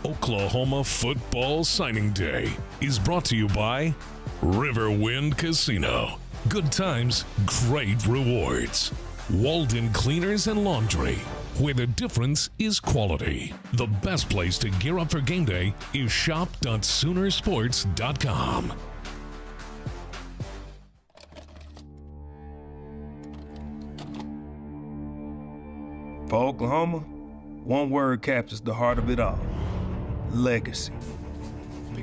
Oklahoma Football Signing Day is brought to you by Riverwind Casino. Good times, great rewards. Walden Cleaners and Laundry, where the difference is quality. The best place to gear up for game day is shop.soonersports.com. For Oklahoma, one word captures the heart of it all: legacy.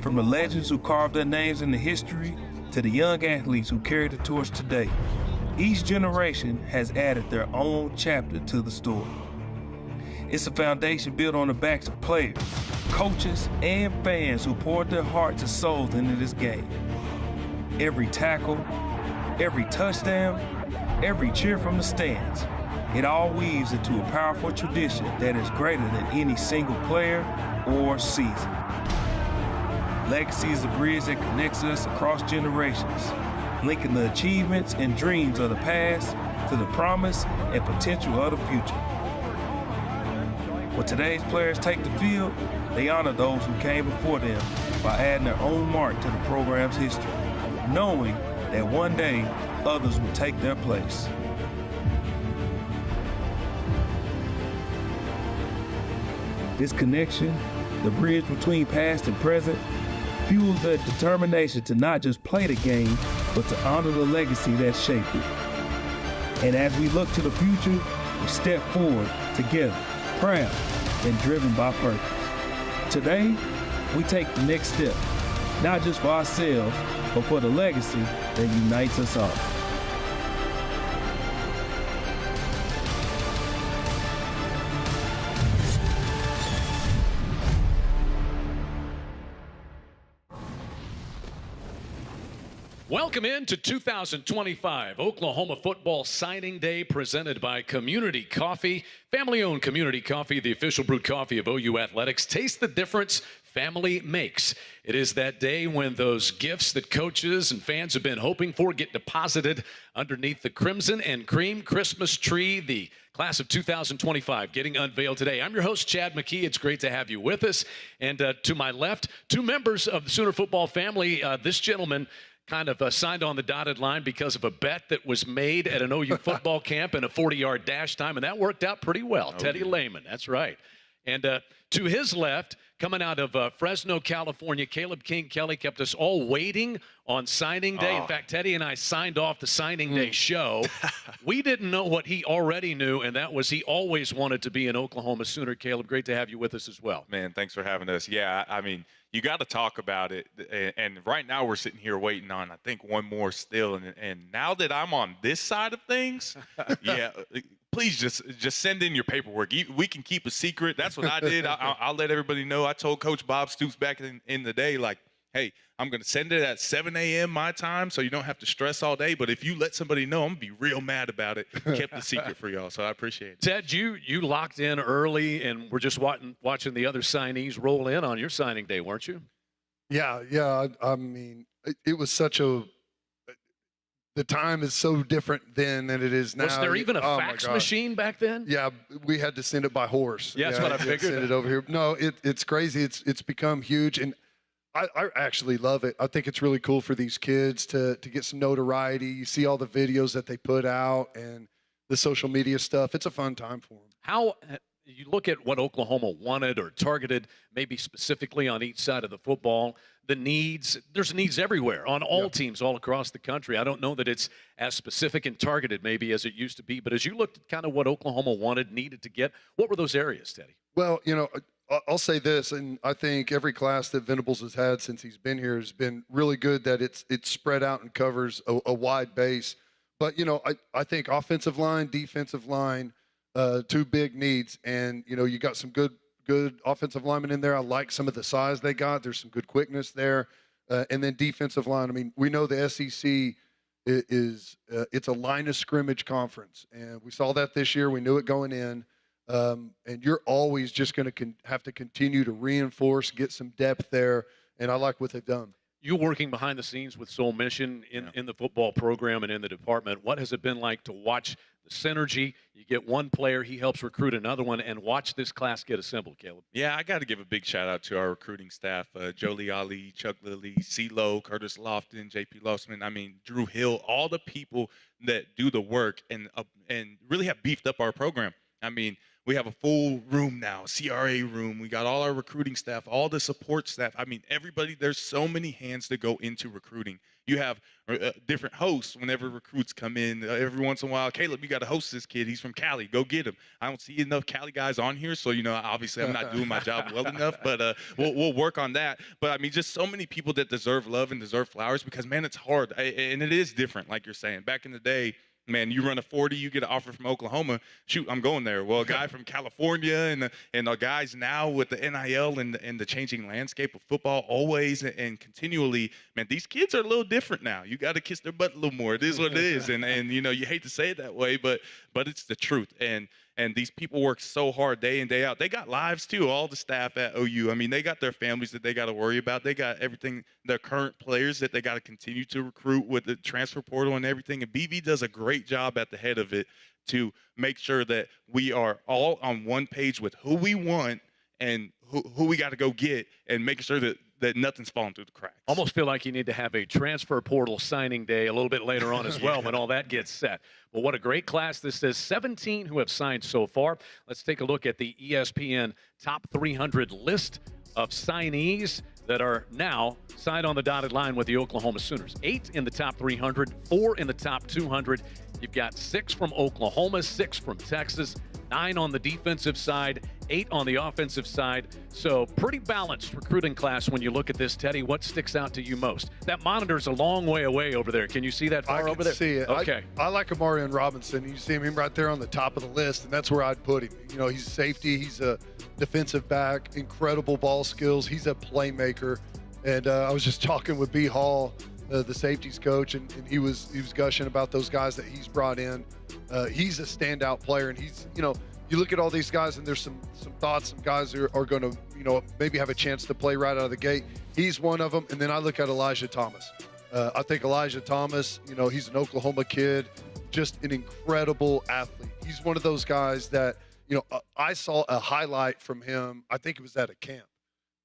From the legends who carved their names into history to the young athletes who carry the torch today, each generation has added their own chapter to the story. It's a foundation built on the backs of players, coaches, and fans who poured their hearts and souls into this game. Every tackle, every touchdown, every cheer from the stands, it all weaves into a powerful tradition that is greater than any single player or season. Legacy is the bridge that connects us across generations, linking the achievements and dreams of the past to the promise and potential of the future. When today's players take the field, they honor those who came before them by adding their own mark to the program's history, knowing that one day others will take their place. This connection, the bridge between past and present, fuels the determination to not just play the game, but to honor the legacy that shaped it. And as we look to the future, we step forward together, proud and driven by purpose. Today, we take the next step, not just for ourselves, but for the legacy that unites us all. Welcome into 2025 Oklahoma Football Signing Day, presented by Community Coffee. Family-owned Community Coffee, the official brewed coffee of OU Athletics. Taste the difference family makes. It is that day when those gifts that coaches and fans have been hoping for get deposited underneath the crimson and cream Christmas tree. The class of 2025 getting unveiled today. I'm your host, Chad McKee. It's great to have you with us. And to my left, two members of the Sooner football family. This gentleman kind of signed on the dotted line because of a bet that was made at an OU football camp in a 40-yard dash time, and that worked out pretty well. Teddy Lehman, that's right. And to his left, coming out of Fresno, California, Caleb King Kelly kept us all waiting on signing day. In fact, Teddy and I signed off the signing day show. We didn't know what he already knew, and that was he always wanted to be an Oklahoma Sooner. Caleb, great to have you with us as well. Man, thanks for having us. Yeah, I mean, you got to talk about it. And right now we're sitting here waiting on, I think, one more still. And now that I'm on this side of things, yeah, please just send in your paperwork. We can keep a secret. That's what I did. I'll let everybody know. I told Coach Bob Stoops back in the day, like, hey, I'm going to send it at 7 a.m. my time so you don't have to stress all day. But if you let somebody know, I'm going to be real mad about it. Kept the secret for y'all, so I appreciate it. Ted, you locked in early, and we're just watching the other signees roll in on your signing day, weren't you? Yeah. I mean, it was such a – the time is so different then than it is now. Was there even a fax machine back then? Yeah, we had to send it by horse. Yeah, that's what I figured. Send it over here. No, it's crazy. It's become huge, and I actually love it. I think it's really cool for these kids to get some notoriety. You see all the videos that they put out and the social media stuff. It's a fun time for them. How you look at what Oklahoma wanted or targeted, maybe specifically on each side of the football, the needs, there's needs everywhere on all teams all across the country. I don't know that it's as specific and targeted maybe as it used to be, but as you looked at kind of what Oklahoma wanted, needed to get, what were those areas, Teddy? Well, I'll say this, and I think every class that Venables has had since he's been here has been really good that it's spread out and covers a wide base. But, I think offensive line, defensive line, two big needs. And, you got some good offensive linemen in there. I like some of the size they got. There's some good quickness there. And then defensive line. I mean, we know the SEC it's a line of scrimmage conference. And we saw that this year. We knew it going in. And you're always just going to have to continue to reinforce, get some depth there, and I like what they've done. You working behind the scenes with Soul Mission in the football program and in the department, what has it been like to watch the synergy? You get one player, he helps recruit another one, and watch this class get assembled, Caleb. Yeah, I got to give a big shout out to our recruiting staff, Jolie Ali, Chuck Lilly, CeeLo, Curtis Lofton, JP Lossman. I mean, Drew Hill, all the people that do the work and really have beefed up our program. I mean, we have a full room now, CRA room. We got all our recruiting staff, all the support staff. I mean, everybody, there's so many hands that go into recruiting. You have different hosts whenever recruits come in. Every once in a while, Caleb, you got to host this kid. He's from Cali. Go get him. I don't see enough Cali guys on here, so, obviously I'm not doing my job well enough, but we'll work on that. But, I mean, just so many people that deserve love and deserve flowers because, man, it's hard. And it is different, like you're saying. Back in the day, man, you run a 40, you get an offer from Oklahoma. Shoot, I'm going there. Well, a guy from California and the guys now with the NIL and the changing landscape of football always and continually, man, these kids are a little different now. You got to kiss their butt a little more. It is what it is. And you hate to say it that way, but it's the truth. And these people work so hard day in, day out. They got lives, too, all the staff at OU. I mean, they got their families that they got to worry about. They got everything, their current players that they got to continue to recruit with the transfer portal and everything. And BV does a great job at the head of it to make sure that we are all on one page with who we want and who we got to go get and making sure that nothing's falling through the cracks. Almost feel like you need to have a transfer portal signing day a little bit later on as well when all that gets set. But what a great class this is. 17 who have signed so far. Let's take a look at the ESPN Top 300 list of signees that are now signed on the dotted line with the Oklahoma Sooners. 8 in the top 300, 4 in the top 200. You've got 6 from Oklahoma, 6 from Texas, 9 on the defensive side, 8 on the offensive side. So pretty balanced recruiting class when you look at this, Teddy. What sticks out to you most? That monitor's a long way away over there. Can you see that far over there? I can see it. Okay. I like Amarian Robinson. You see him right there on the top of the list, and that's where I'd put him. He's a safety. He's a defensive back, incredible ball skills. He's a playmaker. And I was just talking with B. Hall, the safeties coach, and he was gushing about those guys that he's brought in. He's a standout player, and he's, you look at all these guys, and there's some thoughts, some guys are going to, maybe have a chance to play right out of the gate. He's one of them. And then I look at Elijah Thomas. I think Elijah Thomas, he's an Oklahoma kid, just an incredible athlete. He's one of those guys that, I saw a highlight from him. I think it was at a camp,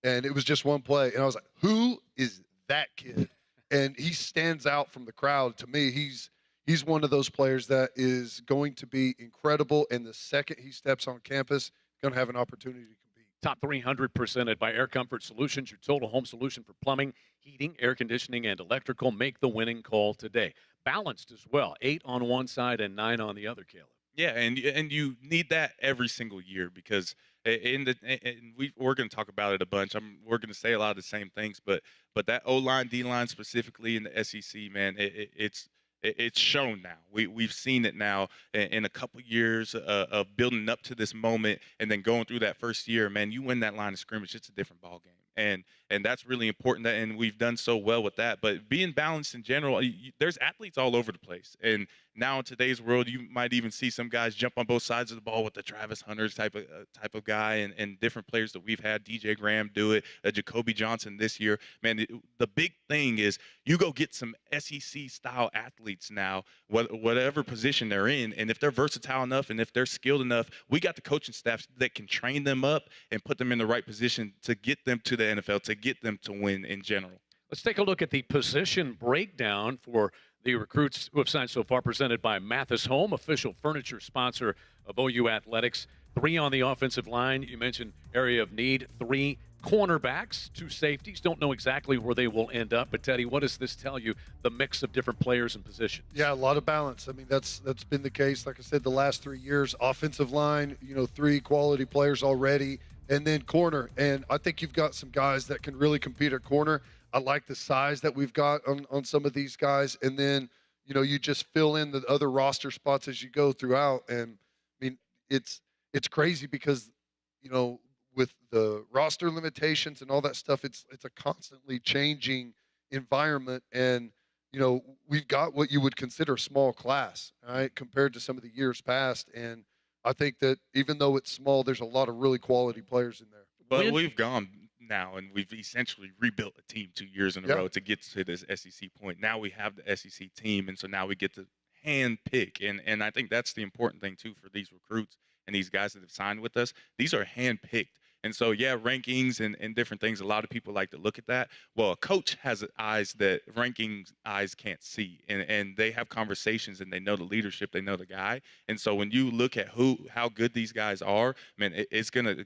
and it was just one play. And I was like, who is that kid? And he stands out from the crowd. To me, he's one of those players that is going to be incredible. And the second he steps on campus, going to have an opportunity to compete. Top 300 presented by Air Comfort Solutions, your total home solution for plumbing, heating, air conditioning, and electrical. Make the winning call today. Balanced as well. 8 on one side and 9 on the other, Caleb. Yeah, and you need that every single year because we're going to talk about it a bunch. We're going to say a lot of the same things, but that O-line, D-line specifically in the SEC, man, it's shown now. We've seen it now in a couple years of building up to this moment and then going through that first year. Man, you win that line of scrimmage, it's a different ball game. And that's really important, and we've done so well with that. But being balanced in general, there's athletes all over the place. And now in today's world, you might even see some guys jump on both sides of the ball with the Travis Hunters type of guy and different players that we've had. DJ Graham do it, Jacoby Johnson this year. Man, the big thing is you go get some SEC-style athletes now, whatever position they're in, and if they're versatile enough and if they're skilled enough, we got the coaching staff that can train them up and put them in the right position to get them to the NFL, to get them to win in general. Let's take a look at the position breakdown for the recruits who have signed so far, presented by Mathis Home, official furniture sponsor of OU Athletics. 3 on the offensive line. You mentioned area of need. 3 cornerbacks, 2 safeties. Don't know exactly where they will end up. But, Teddy, what does this tell you, the mix of different players and positions? Yeah, a lot of balance. I mean, that's been the case, like I said, the last 3 years. Offensive line, 3 quality players already, and then corner. And I think you've got some guys that can really compete at corner. I like the size that we've got on some of these guys. And then, you just fill in the other roster spots as you go throughout. And, I mean, it's crazy because, with the roster limitations and all that stuff, it's a constantly changing environment. And, we've got what you would consider a small class, right, compared to some of the years past. And I think that even though it's small, there's a lot of really quality players in there. But we've gone now, and we've essentially rebuilt a team 2 years in a Yeah. row to get to this SEC point. Now we have the SEC team, and so now we get to hand pick, and I think that's the important thing too for these recruits and these guys that have signed with us. These are hand picked. And so, yeah, rankings and different things, a lot of people like to look at that. Well, a coach has eyes that rankings eyes can't see, and they have conversations, and they know the leadership, they know the guy. And so when you look at how good these guys are, man, it's going to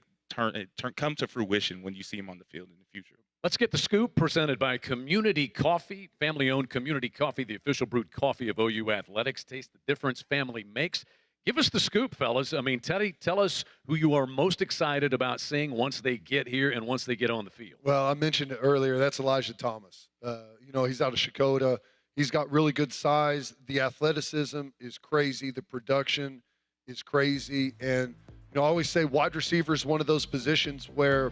come to fruition when you see them on the field in the future. Let's get the scoop presented by Community Coffee, family-owned Community Coffee, the official brewed coffee of OU Athletics. Taste the difference family makes. Give us the scoop, fellas. I mean, Teddy, tell us who you are most excited about seeing once they get here and once they get on the field. Well, I mentioned it earlier. That's Elijah Thomas. He's out of Shakota. He's got really good size. The athleticism is crazy. The production is crazy. And, I always say wide receiver is one of those positions where,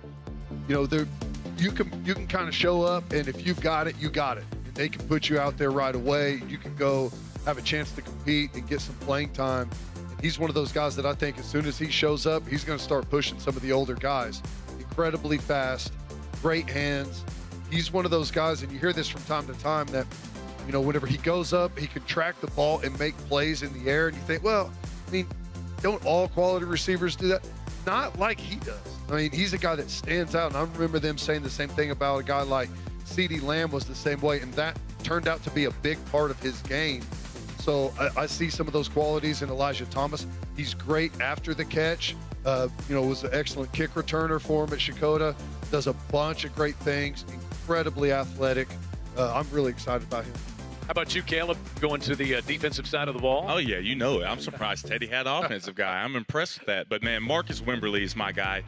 you can kind of show up, and if you've got it, you got it. And they can put you out there right away. You can go have a chance to compete and get some playing time. And he's one of those guys that I think as soon as he shows up, he's going to start pushing some of the older guys. Incredibly fast, great hands. He's one of those guys, and you hear this from time to time, that, whenever he goes up, he can track the ball and make plays in the air. And you think, well, don't all quality receivers do that? Not like he does. He's a guy that stands out, and I remember them saying the same thing about a guy like CeeDee Lamb was the same way, and that turned out to be a big part of his game. So I see some of those qualities in Elijah Thomas. He's great after the catch. Was an excellent kick returner for him at Shakota. Does a bunch of great things. Incredibly athletic. I'm really excited about him. How about you, Caleb, going to the defensive side of the ball? Oh, yeah, you know it. I'm surprised Teddy had an offensive guy. I'm impressed with that. But, man, Marcus Wimberly is my guy.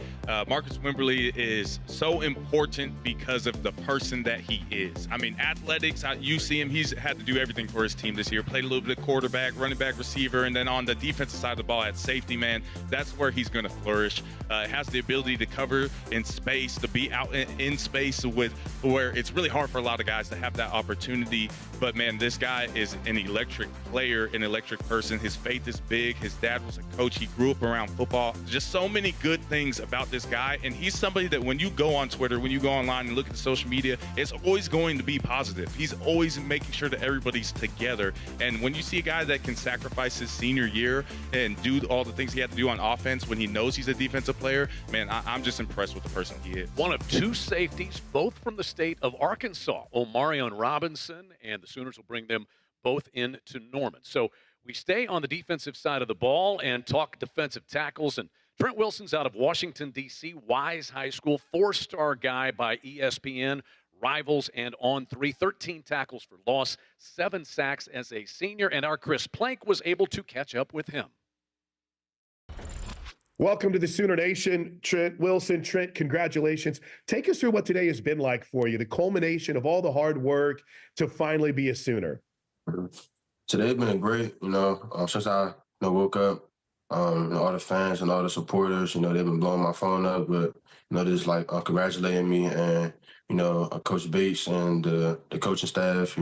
Marcus Wimberly is so important because of the person that he is. Athletics, you see him. He's had to do everything for his team this year. Played a little bit of quarterback, running back, receiver, and then on the defensive side of the ball at safety, man, that's where he's going to flourish. Has the ability to cover in space, to be out in space with where it's really hard for a lot of guys to have that opportunity. But, man, this guy is an electric player, an electric person. His faith is big. His dad was a coach. He grew up around football. Just so many good things about this guy. And he's somebody that when you go on Twitter, when you go online and look at the social media, it's always going to be positive. He's always making sure that everybody's together. And when you see a guy that can sacrifice his senior year and do all the things he had to do on offense when he knows he's a defensive player, man, I'm just impressed with the person he is. One of two safeties, both from the state of Arkansas, Omarion Robinson, and the Sooners will bring them both into Norman. So we stay on the defensive side of the ball and talk defensive tackles. And Trent Wilson's out of Washington, D.C., Wise High School, 4-star guy by ESPN, Rivals, and On3, 13 tackles for loss, 7 sacks as a senior. And our Chris Plank was able to catch up with him. Welcome to the Sooner Nation, Trent Wilson. Trent, congratulations. Take us through what today has been like for you, the culmination of all the hard work to finally be a Sooner. Today's been great, since I woke up, all the fans and all the supporters, they've been blowing my phone up, but, just congratulating me and, Coach Bates and the coaching staff,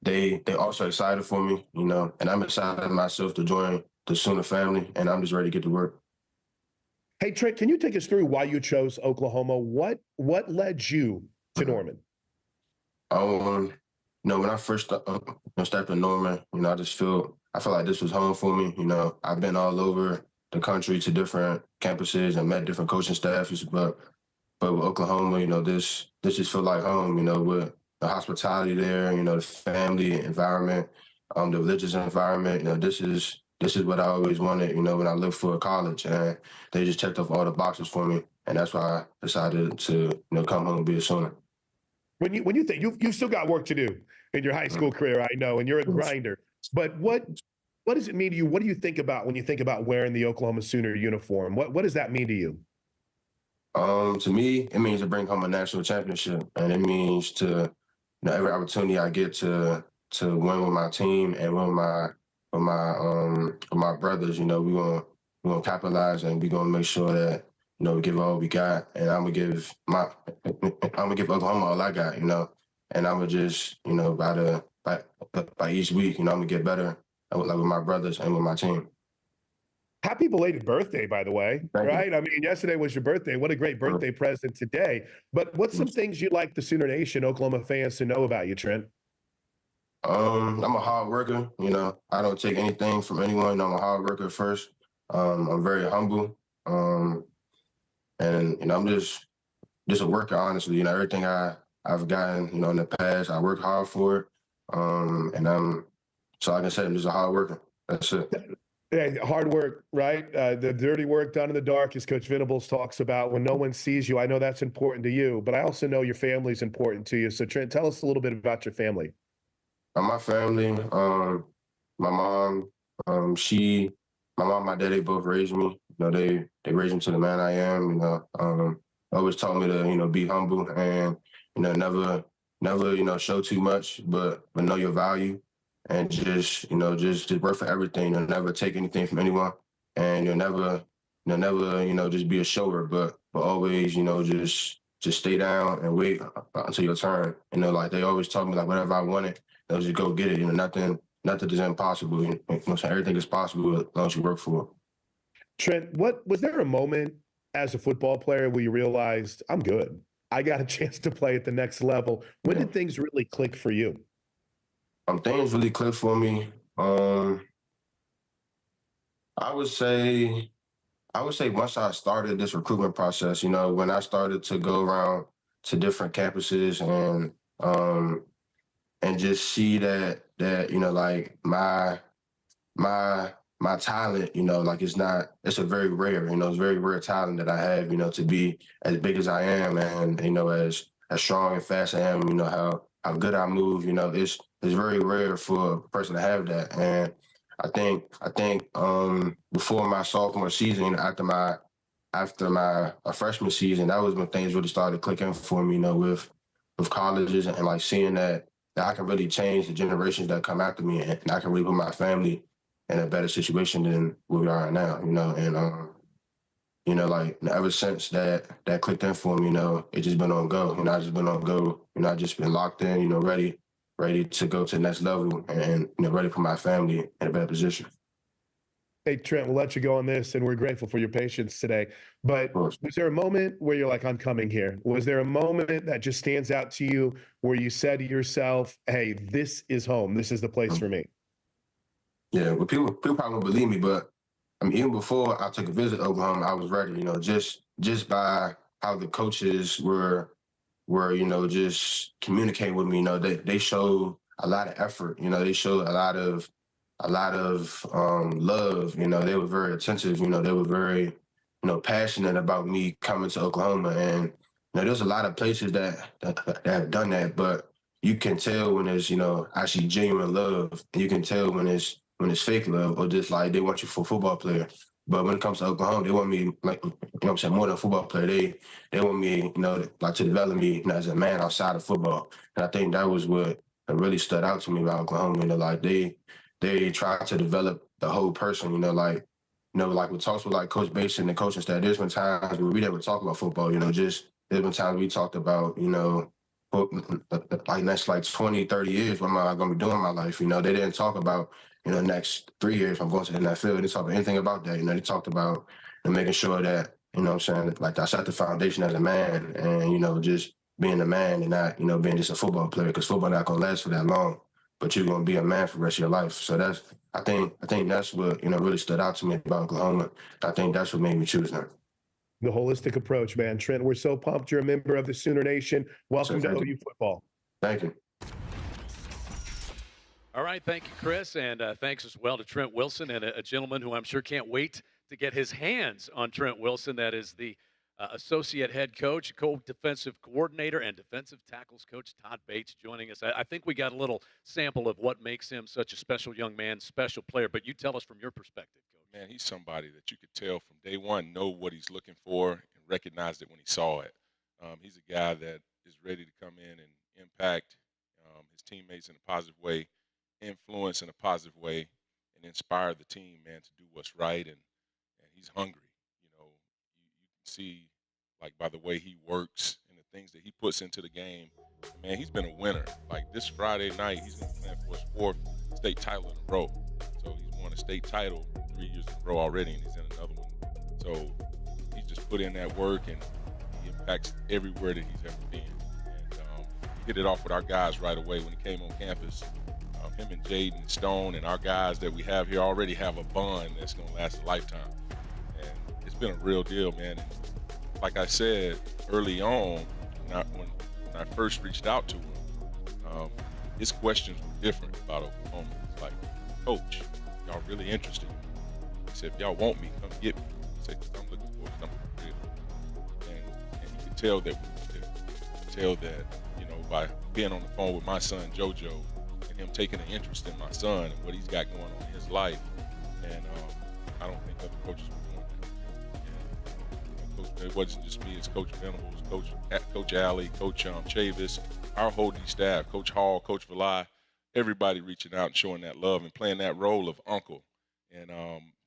they also excited for me, and I'm excited myself to join the Sooner family, and I'm just ready to get to work. Hey, Trent, can you take us through why you chose Oklahoma? What led you to Norman? When I first stepped in Norman, I feel like this was home for me. I've been all over the country to different campuses and met different coaching staffs, but with Oklahoma, this just feel like home. With the hospitality there, the family environment, the religious environment. This is what I always wanted. When I looked for a college, and they just checked off all the boxes for me, and that's why I decided to come home and be a Sooner. When you think you've still got work to do in your high school career, I know, and you're a grinder. But what does it mean to you? What do you think about when you think about wearing the Oklahoma Sooner uniform? What does that mean to you? To me, it means to bring home a national championship, and it means to every opportunity I get to win with my team and win with my brothers. We're gonna capitalize, and we're gonna make sure that we give all we got, and I'm gonna give Oklahoma all I got, and I'm gonna just, by each week, I'm gonna get better, with my brothers and with my team. Happy belated birthday, by the way, Thank you. right? I mean, yesterday was your birthday. What a great birthday present today. But what's some things you'd like the Sooner Nation, Oklahoma fans to know about you, Trent? I'm a hard worker. You know, I don't take anything from anyone. I'm a hard worker first. I'm very humble. And you know, I'm just a worker, honestly. You know, everything I've gotten, you know, in the past, I work hard for it. So I can say I'm just a hard worker. That's it. Yeah, hard work, right? The dirty work done in the dark, as Coach Venables talks about, when no one sees you. I know that's important to you, but I also know your family's important to you. So, Trent, tell us a little bit about your family. My family, my mom, my mom, and my dad, they both raised me. You know, they raised me to the man I am. You know, always taught me to, you know, be humble and, you know, never, you know, show too much, but know your value. And just, you know, just work for everything. You'll never take anything from anyone, and you'll never, you know, just be a shower, but always, you know, just stay down and wait until your turn. You know, like they always taught me, like whatever I wanted, they'll just go get it. You know, nothing is impossible. You know, so everything is possible as long as you work for it. Trent, what was there a moment as a football player where you realized I'm good? I got a chance to play at the next level. When did things really click for you? Things really clicked for me. I would say once I started this recruitment process, you know, when I started to go around to different campuses and just see that you know, like my talent, you know, like it's a very rare, you know, it's very rare talent that I have, you know, to be as big as I am and, you know, as strong and fast as I am, you know, how good I move, you know, it's very rare for a person to have that. And I think before my sophomore season, after my freshman season, that was when things really started clicking for me, you know, with colleges and like seeing that I can really change the generations that come after me, and I can really put my family in a better situation than where we are right now, you know. And you know, like ever since that clicked in for me, you know, it just been on go. You know, I just been on go. You know, I just been locked in, you know, ready to go to the next level and, you know, ready to put my family in a better position. Hey, Trent, we'll let you go on this, and we're grateful for your patience today. But was there a moment where you're like, I'm coming here? Was there a moment that just stands out to you where you said to yourself, hey, this is home. This is the place for me? Yeah, well, people probably won't believe me, but I mean, even before I took a visit to Oklahoma, I was ready, you know, just by how the coaches were, you know, just communicating with me. You know, they showed a lot of effort. You know, they showed a lot of love. You know, they were very attentive. You know, they were very, you know, passionate about me coming to Oklahoma. And you know, there's a lot of places that have done that, but you can tell when it's, you know, actually genuine love, and you can tell when it's fake love, or just like they want you for a football player. But when it comes to Oklahoma, they want me, like, you know what I'm saying, more than a football player. They want me, you know, like to develop me, you know, as a man outside of football. And I think that was what really stood out to me about Oklahoma. You know, like they try to develop the whole person, you know, like we talked with like Coach Basin and the coaching staff. There's been times where we never talk about football, you know, just there's been times we talked about, you know, like next like 20, 30 years, what am I going to be doing in my life? You know, they didn't talk about, you know, next 3 years I'm going to the NFL. They talked about anything about that. You know, they talked about, you know, making sure that, you know what I'm saying, like I set the foundation as a man and, you know, just being a man and not, you know, being just a football player, because football not going to last for that long, but you're going to be a man for the rest of your life. So that's, I think that's what, you know, really stood out to me about Oklahoma. I think that's what made me choose them. The holistic approach, man. Trent, we're so pumped you're a member of the Sooner Nation. Welcome to OU football. Thank you. All right, thank you, Chris, and thanks as well to Trent Wilson, and a gentleman who I'm sure can't wait to get his hands on Trent Wilson. That is the associate head coach, co-defensive coordinator, and defensive tackles coach Todd Bates joining us. I think we got a little sample of what makes him such a special young man, special player, but you tell us from your perspective, Coach. Man, he's somebody that you could tell from day one, know what he's looking for, and recognized it when he saw it. He's a guy that is ready to come in and impact his teammates in a positive way, influence in a positive way, and inspire the team, man, to do what's right. And he's hungry. You know, you can see, like, by the way he works and the things that he puts into the game. Man, he's been a winner. Like, this Friday night, he's going to play for his 4th state title in a row. So he's won a state title 3 years in a row already, and he's in another one. So he's just put in that work, and he impacts everywhere that he's ever been. And he hit it off with our guys right away when he came on campus. Him and Jaden Stone and our guys that we have here already have a bond that's going to last a lifetime. And it's been a real deal, man. And like I said early on, when I first reached out to him, his questions were different about Oklahoma. It's like, Coach, y'all really interested? He said, if y'all want me, come get me. I said, 'cause I'm looking for something real. And you could tell that we were there. You could tell that, you know, by being on the phone with my son, JoJo, and him taking an interest in my son and what he's got going on in his life. And I don't think other coaches were doing that. And, Coach, it wasn't just me, it's Coach Venables, Coach Alley, Coach Chavis, our whole D staff, Coach Hall, Coach Villi, everybody reaching out and showing that love and playing that role of uncle. And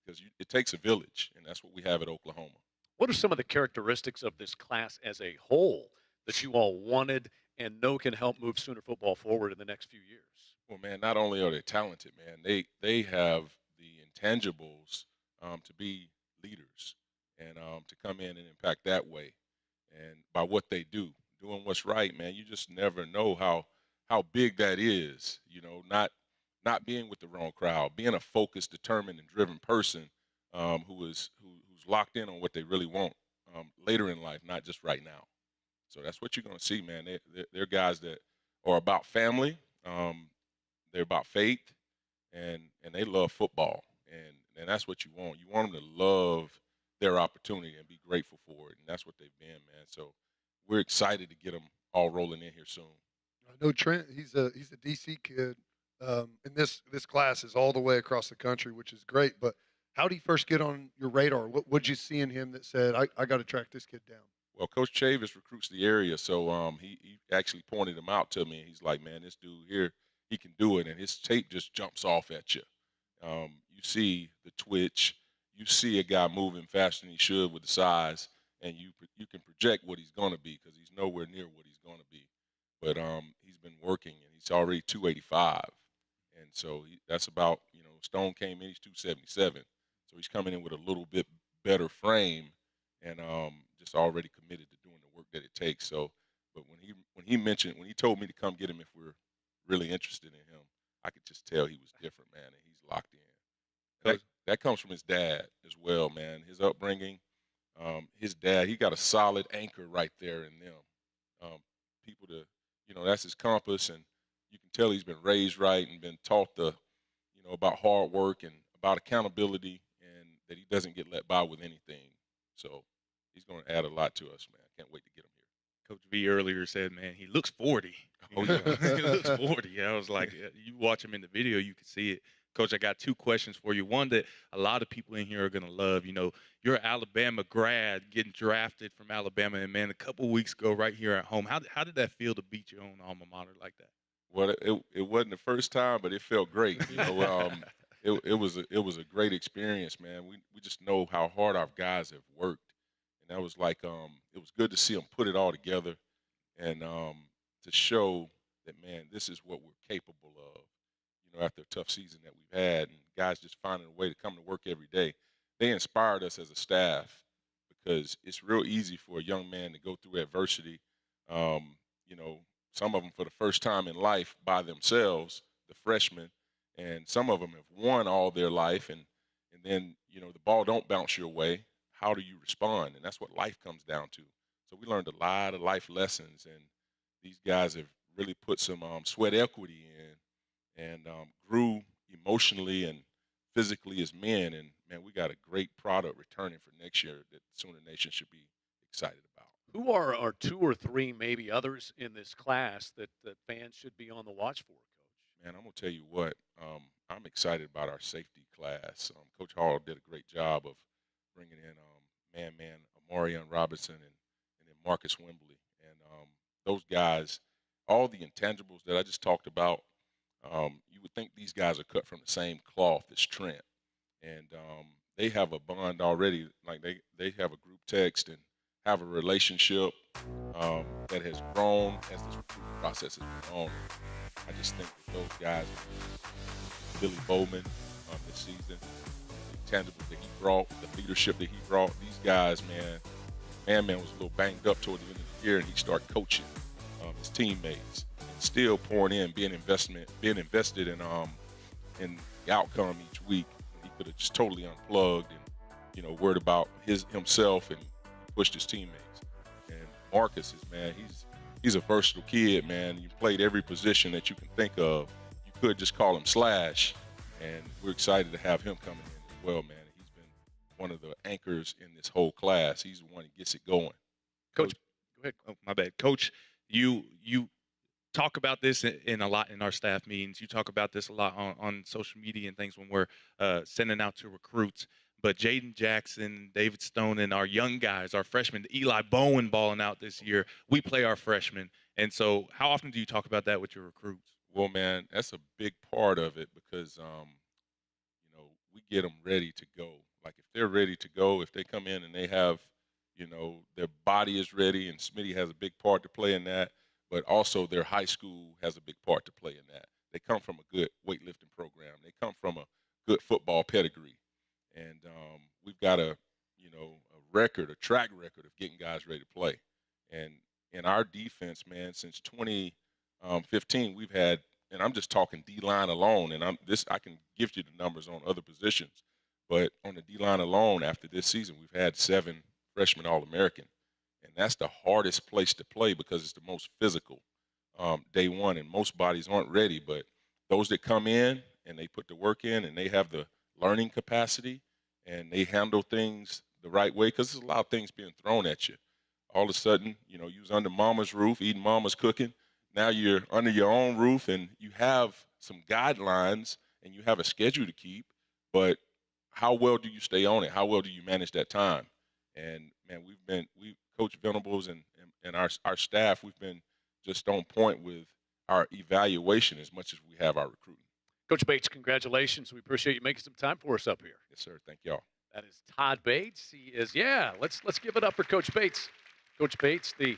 because it takes a village, and that's what we have at Oklahoma. What are some of the characteristics of this class as a whole that you all wanted and know can help move Sooner football forward in the next few years? Well, man, not only are they talented, man, they have the intangibles to be leaders and to come in and impact that way. And by what they do, doing what's right, man, you just never know how big that is. You know, not being with the wrong crowd, being a focused, determined, and driven person who's locked in on what they really want later in life, not just right now. So that's what you're going to see, man. They're guys that are about family. They're about faith, and they love football, and that's what you want. You want them to love their opportunity and be grateful for it, and that's what they've been, man. So we're excited to get them all rolling in here soon. I know Trent. He's a DC kid, and this class is all the way across the country, which is great. But how did he first get on your radar? What would you see in him that said, I got to track this kid down? Well, Coach Chavis recruits the area, so he actually pointed him out to me. And he's like, man, this dude here, he can do it, and his tape just jumps off at you. You see the twitch, you see a guy moving faster than he should with the size, and you can project what he's going to be because he's nowhere near what he's going to be. But he's been working, and he's already 285, and so that's about, you know, Stone came in, he's 277, so he's coming in with a little bit better frame, and just already committed to doing the work that it takes. So, but when he told me to come get him if we're really interested in him, I could just tell he was different, man, and he's locked in. That comes from his dad as well, man. His upbringing, his dad, he got a solid anchor right there in them. People to, you know, that's his compass, and you can tell he's been raised right and been taught about hard work and about accountability, and that he doesn't get let by with anything. So he's going to add a lot to us, man. Can't wait to get him here. Coach V earlier said, man, he looks 40. Oh, yeah. He looks 40. I was like, you watch him in the video, you can see it. Coach, I got two questions for you. One that a lot of people in here are going to love. You know, you're an Alabama grad getting drafted from Alabama, and, man, a couple weeks ago right here at home, how did that feel to beat your own alma mater like that? Well, it wasn't the first time, but it felt great. You know, it was a great experience, man. We just know how hard our guys have worked, and that was like it was good to see them put it all together, and to show that, man, this is what we're capable of. You know, after a tough season that we've had, and guys just finding a way to come to work every day, they inspired us as a staff, because it's real easy for a young man to go through adversity. You know, some of them for the first time in life by themselves, the freshmen, and some of them have won all their life, and then, you know, the ball don't bounce your way. How do you respond? And that's what life comes down to. So we learned a lot of life lessons, and these guys have really put some sweat equity in, and grew emotionally and physically as men. And, man, we got a great product returning for next year that Sooner Nation should be excited about. Who are two or three, maybe others in this class that fans should be on the watch for, Coach? Man, I'm going to tell you what, I'm excited about our safety class. Coach Hall did a great job of bringing in Amarian Robinson and then Marcus Wembley. And those guys, all the intangibles that I just talked about, you would think these guys are cut from the same cloth as Trent. And they have a bond already. Like they have a group text and have a relationship that has grown as this recruiting process has been on. I just think that those guys, Billy Bowman, this season. The intangibles that he brought, the leadership that he brought. These guys, man was a little banged up toward the end of the year, and he started coaching his teammates and still pouring in, being invested in the outcome each week. He could have just totally unplugged and worried about himself and pushed his teammates. And Marcus is, man, he's a versatile kid, man. He played every position that you can think of. You could just call him Slash, and we're excited to have him coming in as well, man. He's been one of the anchors in this whole class. He's the one that gets it going. Coach, go ahead. Oh, my bad. Coach, you talk about this in a lot in our staff meetings. You talk about this a lot on social media and things when we're sending out to recruits. But Jaden Jackson, David Stone, and our young guys, our freshmen, Eli Bowen balling out this year, we play our freshmen. And so how often do you talk about that with your recruits? Well, man, that's a big part of it because, we get them ready to go. Like if they're ready to go, if they come in and they have, their body is ready, and Smitty has a big part to play in that, but also their high school has a big part to play in that. They come from a good weightlifting program. They come from a good football pedigree. And we've got a track record of getting guys ready to play. And in our defense, man, since 2015, we've had, and I'm just talking D-line alone, and I can give you the numbers on other positions, but on the D-line alone, after this season, we've had 7 freshmen All-American. And that's the hardest place to play because it's the most physical day one, and most bodies aren't ready. But those that come in and they put the work in and they have the learning capacity and they handle things the right way, because there's a lot of things being thrown at you. All of a sudden, you was under mama's roof, eating mama's cooking. Now you're under your own roof and you have some guidelines and you have a schedule to keep, but how well do you stay on it? How well do you manage that time? And, man, Coach Venables and our staff, we've been just on point with our evaluation as much as we have our recruiting. Coach Bates, congratulations. We appreciate you making some time for us up here. Yes, sir. Thank y'all. That is Todd Bates. He is, let's give it up for Coach Bates. Coach Bates, the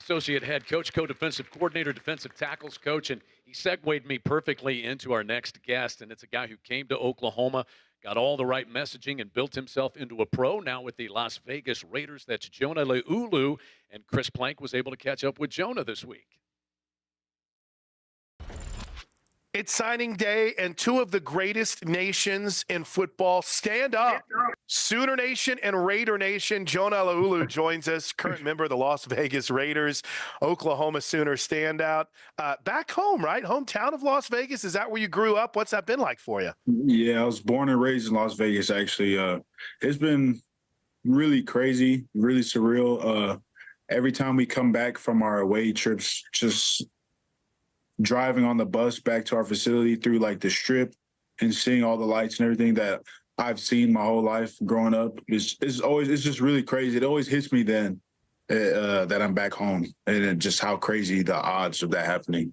associate head coach, co-defensive coordinator, defensive tackles coach, and he segued me perfectly into our next guest, and it's a guy who came to Oklahoma, got all the right messaging, and built himself into a pro now with the Las Vegas Raiders. That's Jonah Leulu, and Chris Plank was able to catch up with Jonah this week. It's signing day, and 2 of the greatest nations in football stand up. Sooner Nation and Raider Nation. Jonah Leulu joins us, current member of the Las Vegas Raiders, Oklahoma Sooner standout. Back home, right? Hometown of Las Vegas. Is that where you grew up? What's that been like for you? Yeah, I was born and raised in Las Vegas, actually. It's been really crazy, really surreal. Every time we come back from our away trips, just driving on the bus back to our facility through like the strip and seeing all the lights and everything that I've seen my whole life growing up it's just really crazy. It always hits me then that I'm back home, and just how crazy the odds of that happening.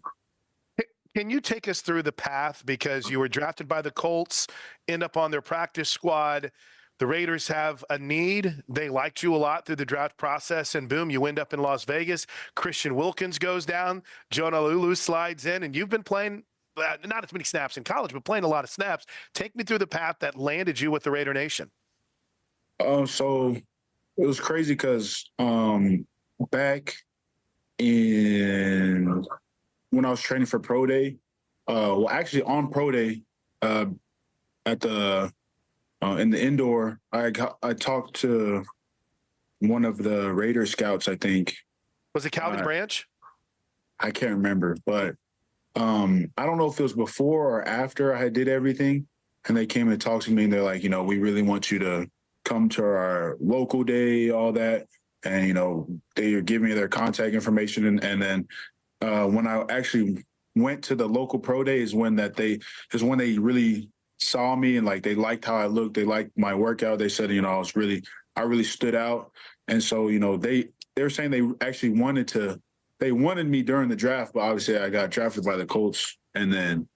Can you take us through the path? Because you were drafted by the Colts, end up on their practice squad. The Raiders have a need. They liked you a lot through the draft process, and boom, you end up in Las Vegas. Christian Wilkins goes down. Jonah Leulu slides in, and you've been playing not as many snaps in college, but playing a lot of snaps. Take me through the path that landed you with the Raider Nation. So it was crazy because back in when I was training for Pro Day, actually on Pro Day at the in the indoor, I talked to one of the Raider scouts, I think. Was it Calvin Branch? I can't remember, but I don't know if it was before or after I did everything. And they came and talked to me, and they're like, we really want you to come to our local day, all that. And, they were giving me their contact information. And then when I actually went to the local pro day is when they really saw me, and like they liked how I looked. They liked my workout. They said, I really stood out. And so, they were saying they actually wanted me during the draft, but obviously I got drafted by the Colts. And then,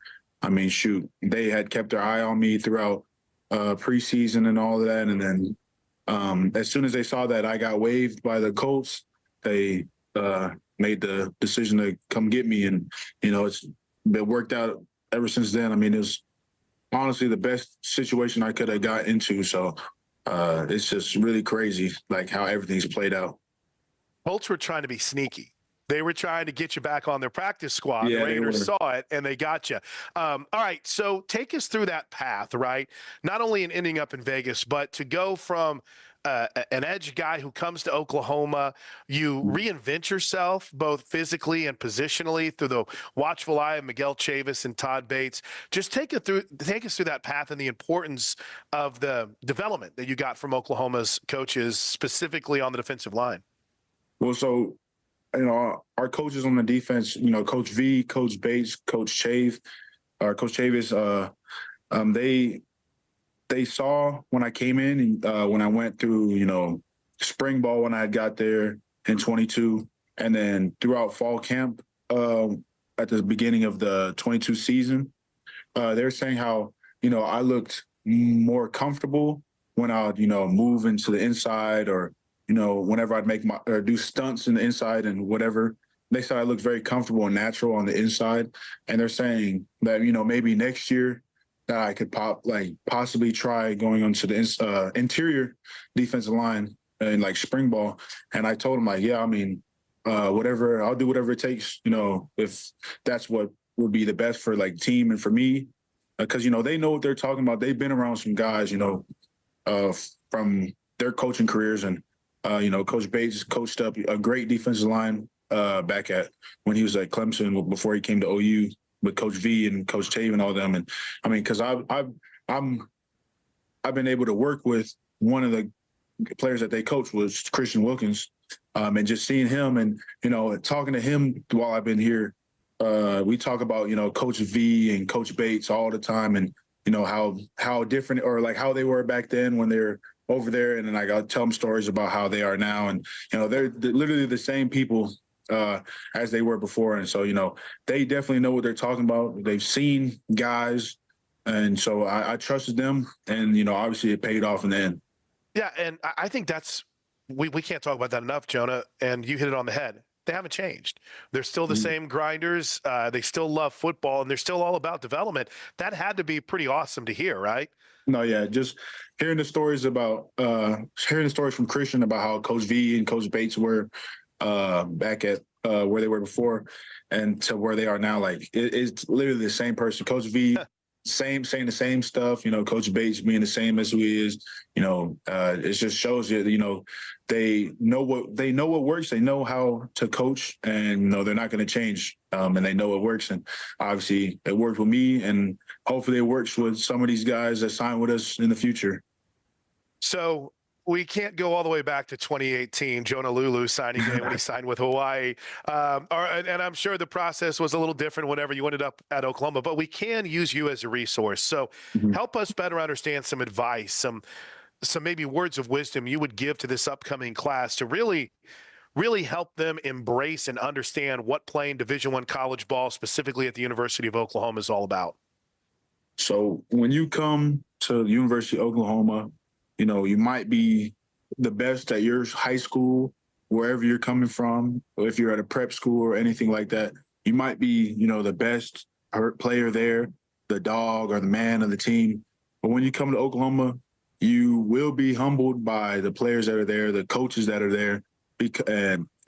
they had kept their eye on me throughout preseason and all of that. And then as soon as they saw that I got waived by the Colts, they made the decision to come get me. And, it worked out ever since then. honestly the best situation I could have got into. So it's just really crazy, like how everything's played out. Colts were trying to be sneaky. They were trying to get you back on their practice squad. Yeah, the they Raiders were. saw it, and they got you. All right, so take us through that path, right? Not only in ending up in Vegas, but to go from an edge guy who comes to Oklahoma, you reinvent yourself both physically and positionally through the watchful eye of Miguel Chavis and Todd Bates. Just take us through that path and the importance of the development that you got from Oklahoma's coaches, specifically on the defensive line. Well, so, you know, our coaches on the defense, you know, Coach V, Coach Bates, Coach Chavis, they saw when I came in, when I went through, you know, spring ball when I got there in 22, and then throughout fall camp at the beginning of the 22 season, they're saying how, you know, I looked more comfortable when I would, you know, move into the inside, or, you know, whenever I'd make or do stunts in the inside and whatever. They said I looked very comfortable and natural on the inside. And they're saying that, you know, maybe next year that I could possibly try going onto the interior defensive line and like spring ball. And I told them, like, yeah, I mean, whatever, I'll do whatever it takes, you know, if that's what would be the best for like team and for me. Because, you know, they know what they're talking about. They've been around some guys, you know, from their coaching careers. And, you know, Coach Bates coached up a great defensive line back at when he was at Clemson before he came to OU with Coach V and Coach Tave and all them. And I mean, because I've been able to work with one of the players that they coached was Christian Wilkins, and just seeing him and, you know, talking to him while I've been here. We talk about, you know, Coach V and Coach Bates all the time, and, you know, how different, or like how they were back then when they're over there. And then I tell them stories about how they are now. And, you know, they're literally the same people as they were before. And so, you know, they definitely know what they're talking about. They've seen guys. And so I trusted them. And, you know, obviously it paid off in the end. Yeah, and I think that's we can't talk about that enough, Jonah, and you hit it on the head. They haven't changed. They're still the same grinders. They still love football, and they're still all about development. That had to be pretty awesome to hear, right? No, yeah, just hearing the stories from Christian about how Coach V and Coach Bates were back at where they were before and to where they are now. Like it's literally the same person. Coach V, saying the same stuff. You know, Coach Bates being the same as who he is. You know, it just shows you. You know, they know what works. They know how to coach, and, you know, they're not going to change. And they know it works. And obviously, it worked with me, and hopefully, it works with some of these guys that sign with us in the future. So we can't go all the way back to 2018, Jonah Lulu signing day when he signed with Hawaii. And I'm sure the process was a little different whenever you ended up at Oklahoma, but we can use you as a resource. So help us better understand some advice, some maybe words of wisdom you would give to this upcoming class to really help them embrace and understand what playing Division I college ball, specifically at the University of Oklahoma, is all about. So when you come to the University of Oklahoma, you know, you might be the best at your high school, wherever you're coming from, or if you're at a prep school or anything like that, you might be, you know, the best player there, the dog or the man of the team. But when you come to Oklahoma, you will be humbled by the players that are there, the coaches that are there,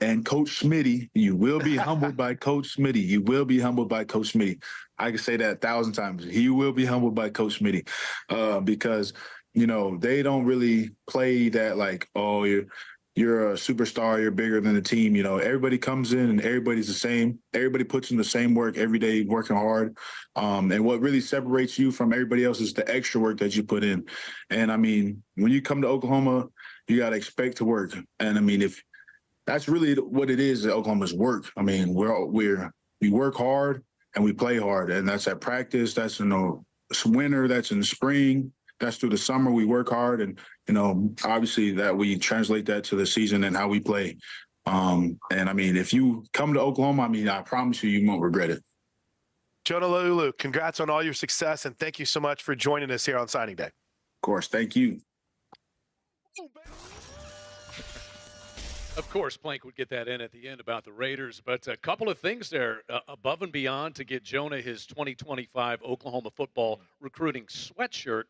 and Coach Smitty. You will be humbled by Coach Smitty. You will be humbled by Coach Smitty. I can say that 1,000 times. He will be humbled by Coach Smitty because, you know, they don't really play that like, oh, you're a superstar, you're bigger than the team. You know, everybody comes in and everybody's the same. Everybody puts in the same work every day, working hard. And what really separates you from everybody else is the extra work that you put in. And I mean, when you come to Oklahoma, you got to expect to work. And I mean, if that's really what it is, Oklahoma's work. I mean, we work hard and we play hard, and that's at practice. That's in the winter. That's in the spring. That's through the summer. We work hard, and, you know, obviously that we translate that to the season and how we play. And I mean, if you come to Oklahoma, I mean, I promise you, you won't regret it. Jonah Lulu, congrats on all your success, and thank you so much for joining us here on Signing Day. Of course, thank you. Of course, Plank would get that in at the end about the Raiders, but a couple of things there above and beyond to get Jonah his 2025 Oklahoma football recruiting sweatshirt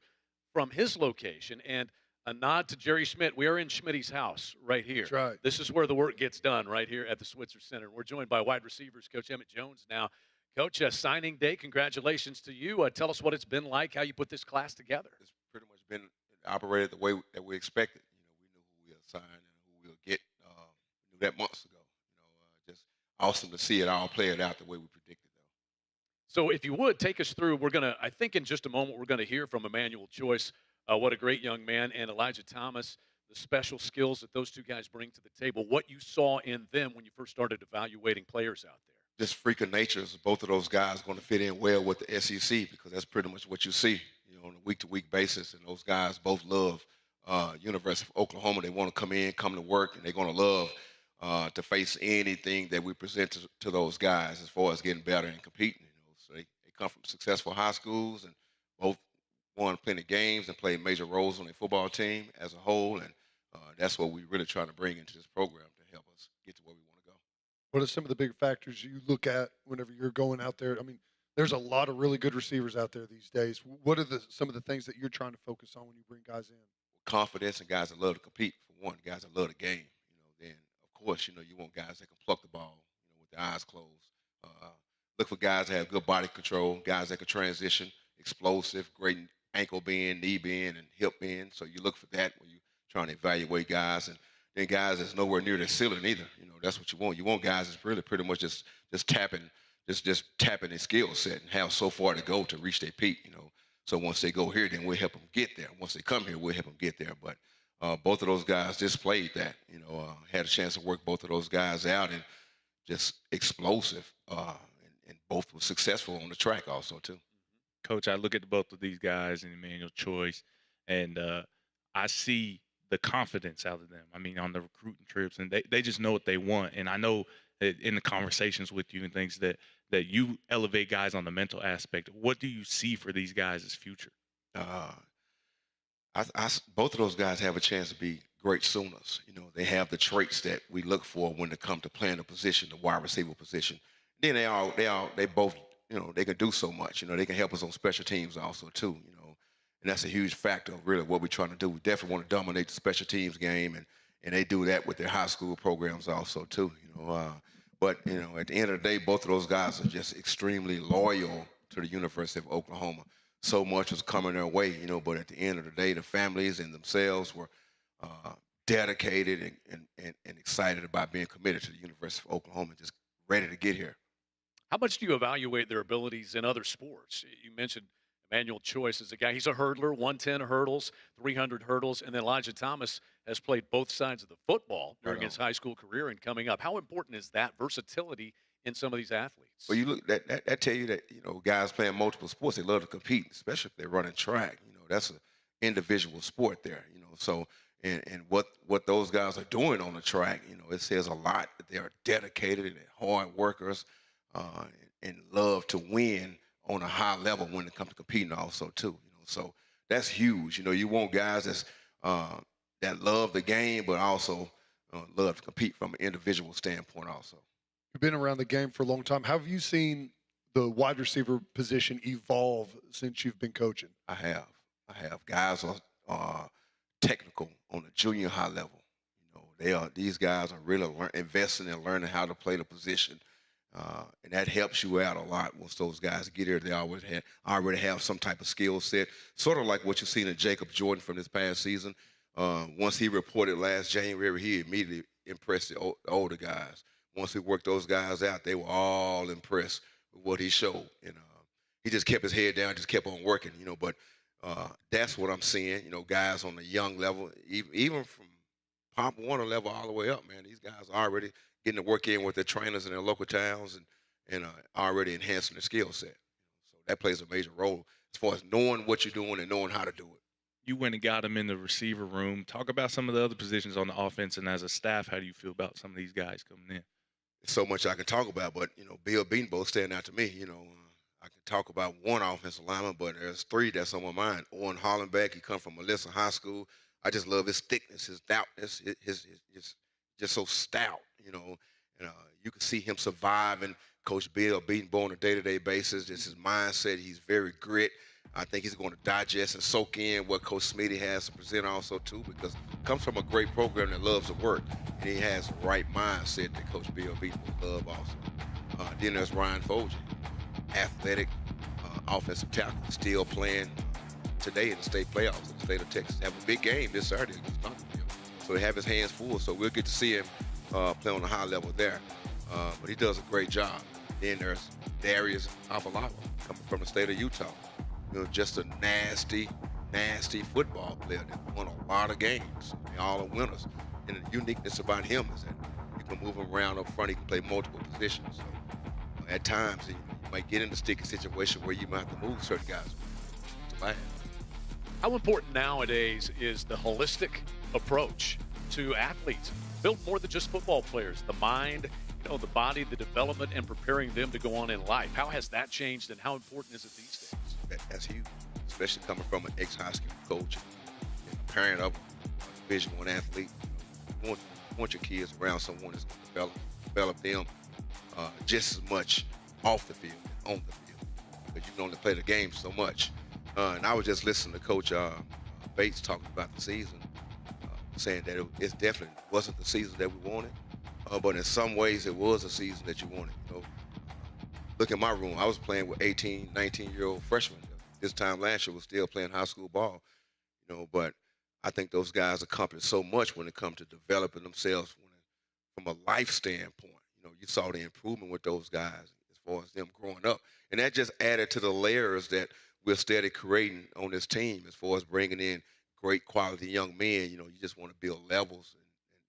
from his location, and a nod to Jerry Schmidt. We are in Schmitty's house right here. That's right. This is where the work gets done, right here at the Switzer Center. We're joined by wide receivers Coach Emmett Jones now. Coach, signing day, congratulations to you. Tell us what it's been like, how you put this class together. It's pretty much been operated the way that we expected. We knew who we assigned and who we'll get. We knew that months ago. Just awesome to see it all played out the way we predicted, though. So if you would, take us through. We're going to, I think in just a moment, we're going to hear from Emmanuel Choice. What a great young man, and Elijah Thomas, the special skills that those two guys bring to the table. What you saw in them when you first started evaluating players out there. Just freak of nature is both of those guys going to fit in well with the SEC, because that's pretty much what you see, on a week-to-week basis. And those guys both love University of Oklahoma. They want to come to work, and they're going to love to face anything that we present to those guys as far as getting better and competing. So they come from successful high schools and both won plenty of games and played major roles on their football team as a whole. And that's what we're really trying to bring into this program to help us get to where we want to go. What are some of the big factors you look at whenever you're going out there? I mean, there's a lot of really good receivers out there these days. What are some of the things that you're trying to focus on when you bring guys in? Confidence and guys that love to compete, for one. Guys that love the game. Then, of course, you want guys that can pluck the ball, with their eyes closed. Look for guys that have good body control, guys that can transition, explosive, great ankle bend, knee bend, and hip bend. So you look for that when you're trying to evaluate guys. And then guys that's nowhere near their ceiling either. That's what you want. You want guys that's really pretty much just tapping their skill set and have so far to go to reach their peak. So once they go here, then we'll help them get there. Once they come here, we'll help them get there. But both of those guys displayed that. Had a chance to work both of those guys out, and just explosive. And both were successful on the track also too. Coach, I look at both of these guys and Emmanuel Choice, and I see the confidence out of them. I mean, on the recruiting trips, and they just know what they want. And I know that in the conversations with you and things that you elevate guys on the mental aspect. What do you see for these guys' future? Both of those guys have a chance to be great Sooners. They have the traits that we look for when it comes to playing a position, the wide receiver position. Then they both, they can do so much. They can help us on special teams also too. And that's a huge factor of really what we're trying to do. We definitely want to dominate the special teams game, and they do that with their high school programs also too. But at the end of the day, both of those guys are just extremely loyal to the University of Oklahoma. So much was coming their way, but at the end of the day, the families and themselves were dedicated and excited about being committed to the University of Oklahoma, just ready to get here. How much do you evaluate their abilities in other sports? You mentioned Emmanuel Choice is a guy. He's a hurdler, 110 hurdles, 300 hurdles, and then Elijah Thomas has played both sides of the football during his high school career and coming up. How important is that versatility in some of these athletes? Well, you look that tell you that guys playing multiple sports, they love to compete, especially if they're running track. That's an individual sport there. So and what those guys are doing on the track, it says a lot that they are dedicated and hard workers and love to win on a high level when it comes to competing also too. So that's huge. You want guys that's that love the game, but also love to compete from an individual standpoint also. You've been around the game for a long time. How have you seen the wide receiver position evolve since you've been coaching? I have. Guys are technical on the junior high level. These guys are really investing in learning how to play the position. And that helps you out a lot once those guys get here. They already have some type of skill set, sort of like what you've seen in Jacob Jordan from this past season. Once he reported last January, he immediately impressed the older guys. Once we worked those guys out, they were all impressed with what he showed. And he just kept his head down, just kept on working, But that's what I'm seeing, guys on the young level, even from Pop Warner level all the way up, man. These guys are already getting to work in with their trainers in their local towns and already enhancing their skill set. So that plays a major role as far as knowing what you're doing and knowing how to do it. You went and got them in the receiver room. Talk about some of the other positions on the offense, and as a staff, how do you feel about some of these guys coming in? There's so much I can talk about, but, Bill Beanbo standing out to me. I can talk about one offensive lineman, but there's three that's on my mind. Owen Hollenbeck, he come from Melissa High School. I just love his thickness, his stoutness, his just so stout, you know. And you can see him surviving Coach Bill, beating Bo on a day-to-day basis. Just his mindset. He's very grit. I think he's going to digest and soak in what Coach Smitty has to present also, too, because he comes from a great program that loves to work, and he has the right mindset that Coach Bill Beaton will love also. Then there's Ryan Folger, athletic, offensive tackle, still playing today in the state playoffs in the state of Texas. Have a big game this Saturday against Duncanville. So they have his hands full, so we'll get to see him play on a high level there. But he does a great job. Then there's Darius Afalawa coming from the state of Utah. You know, just a nasty, nasty football player that won a lot of games. They all are winners. And the uniqueness about him is that you can move him around up front. He can play multiple positions. So at times, you might get in a sticky situation where you might have to move certain guys to land. How important nowadays is the holistic approach to athletes? Built more than just football players, the mind, you know, the body, the development, and preparing them to go on in life. How has that changed, and how important is it these days? That's huge, especially coming from an ex-high school coach and a parent of a Division I athlete. You want your kids around someone that's going to develop them just as much off the field and on the field, because you can only play the game so much. And I was just listening to Coach Bates talking about the season, saying that it definitely wasn't the season that we wanted, but in some ways it was a season that you wanted. You know, look at my room. I was playing with 18, 19-year-old freshmen. This time last year was still playing high school ball, you know, but I think those guys accomplished so much when it comes to developing themselves from a life standpoint. You know, you saw the improvement with those guys as far as them growing up. And that just added to the layers that we're steady creating on this team as far as bringing in great quality young men. You know, you just want to build levels, and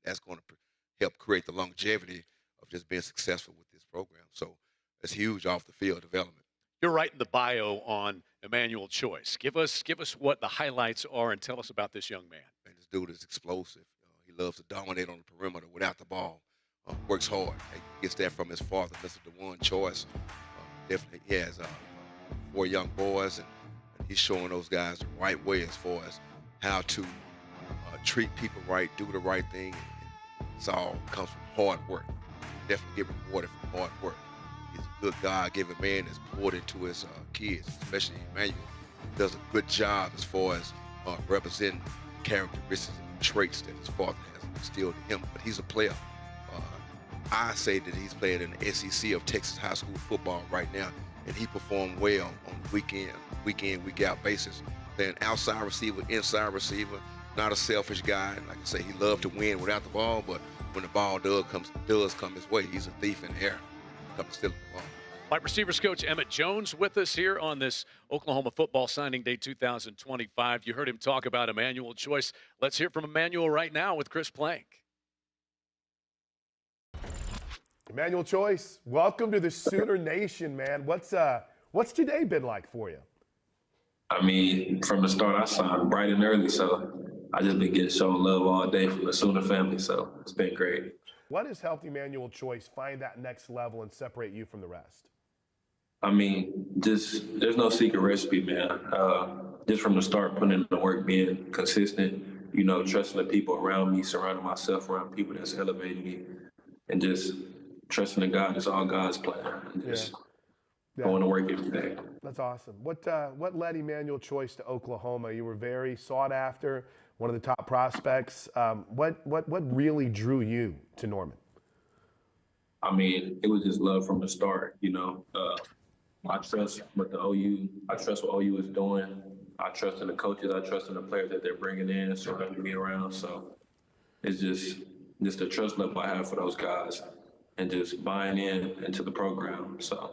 that's going to help create the longevity of just being successful with this program. So it's huge off the field development. You're writing the bio on Emmanuel Choice. Give us what the highlights are and tell us about this young man. And this dude is explosive. He loves to dominate on the perimeter without the ball. Works hard. He gets that from his father, Mr. DeJuan Choice. Definitely, he has 4 young boys, and he's showing those guys the right way as far as how to treat people right, do the right thing. And it's all comes from hard work. Definitely get rewarded for hard work. He's a good God-given man that's poured into his kids, especially Emmanuel. He does a good job as far as representing characteristics and traits that his father has instilled in him. But he's a player. I say that he's playing in the SEC of Texas high school football right now, and he performed well on a week in, week out basis. Playing outside receiver, inside receiver, not a selfish guy. And like I say, he loved to win without the ball, but when the ball does come his way, he's a thief in the air. Comes stealing the ball. Wide receivers coach Emmett Jones with us here on this Oklahoma Football Signing Day 2025. You heard him talk about Emmanuel Choice. Let's hear from Emmanuel right now with Chris Plank. Emmanuel Choice, welcome to the Sooner Nation, man. What's your day been like for you? I mean, from the start, I signed bright and early, so I just been getting shown love all day from the Sooner family, so it's been great. What has helped Emmanuel Choice find that next level and separate you from the rest? I mean, there's no secret recipe, man. Just from the start, putting in the work, being consistent, you know, trusting the people around me, surrounding myself around people that's elevating me, and just trusting in God is all God's plan. And just going to work every day. That's awesome. What led Emmanuel Choice to Oklahoma? You were very sought after, one of the top prospects. What really drew you to Norman? I mean, it was just love from the start. You know, I trust what what OU is doing. I trust in the coaches. I trust in the players that they're bringing in, surrounding me around. So it's just the trust level I have for those guys, and just buying into the program. So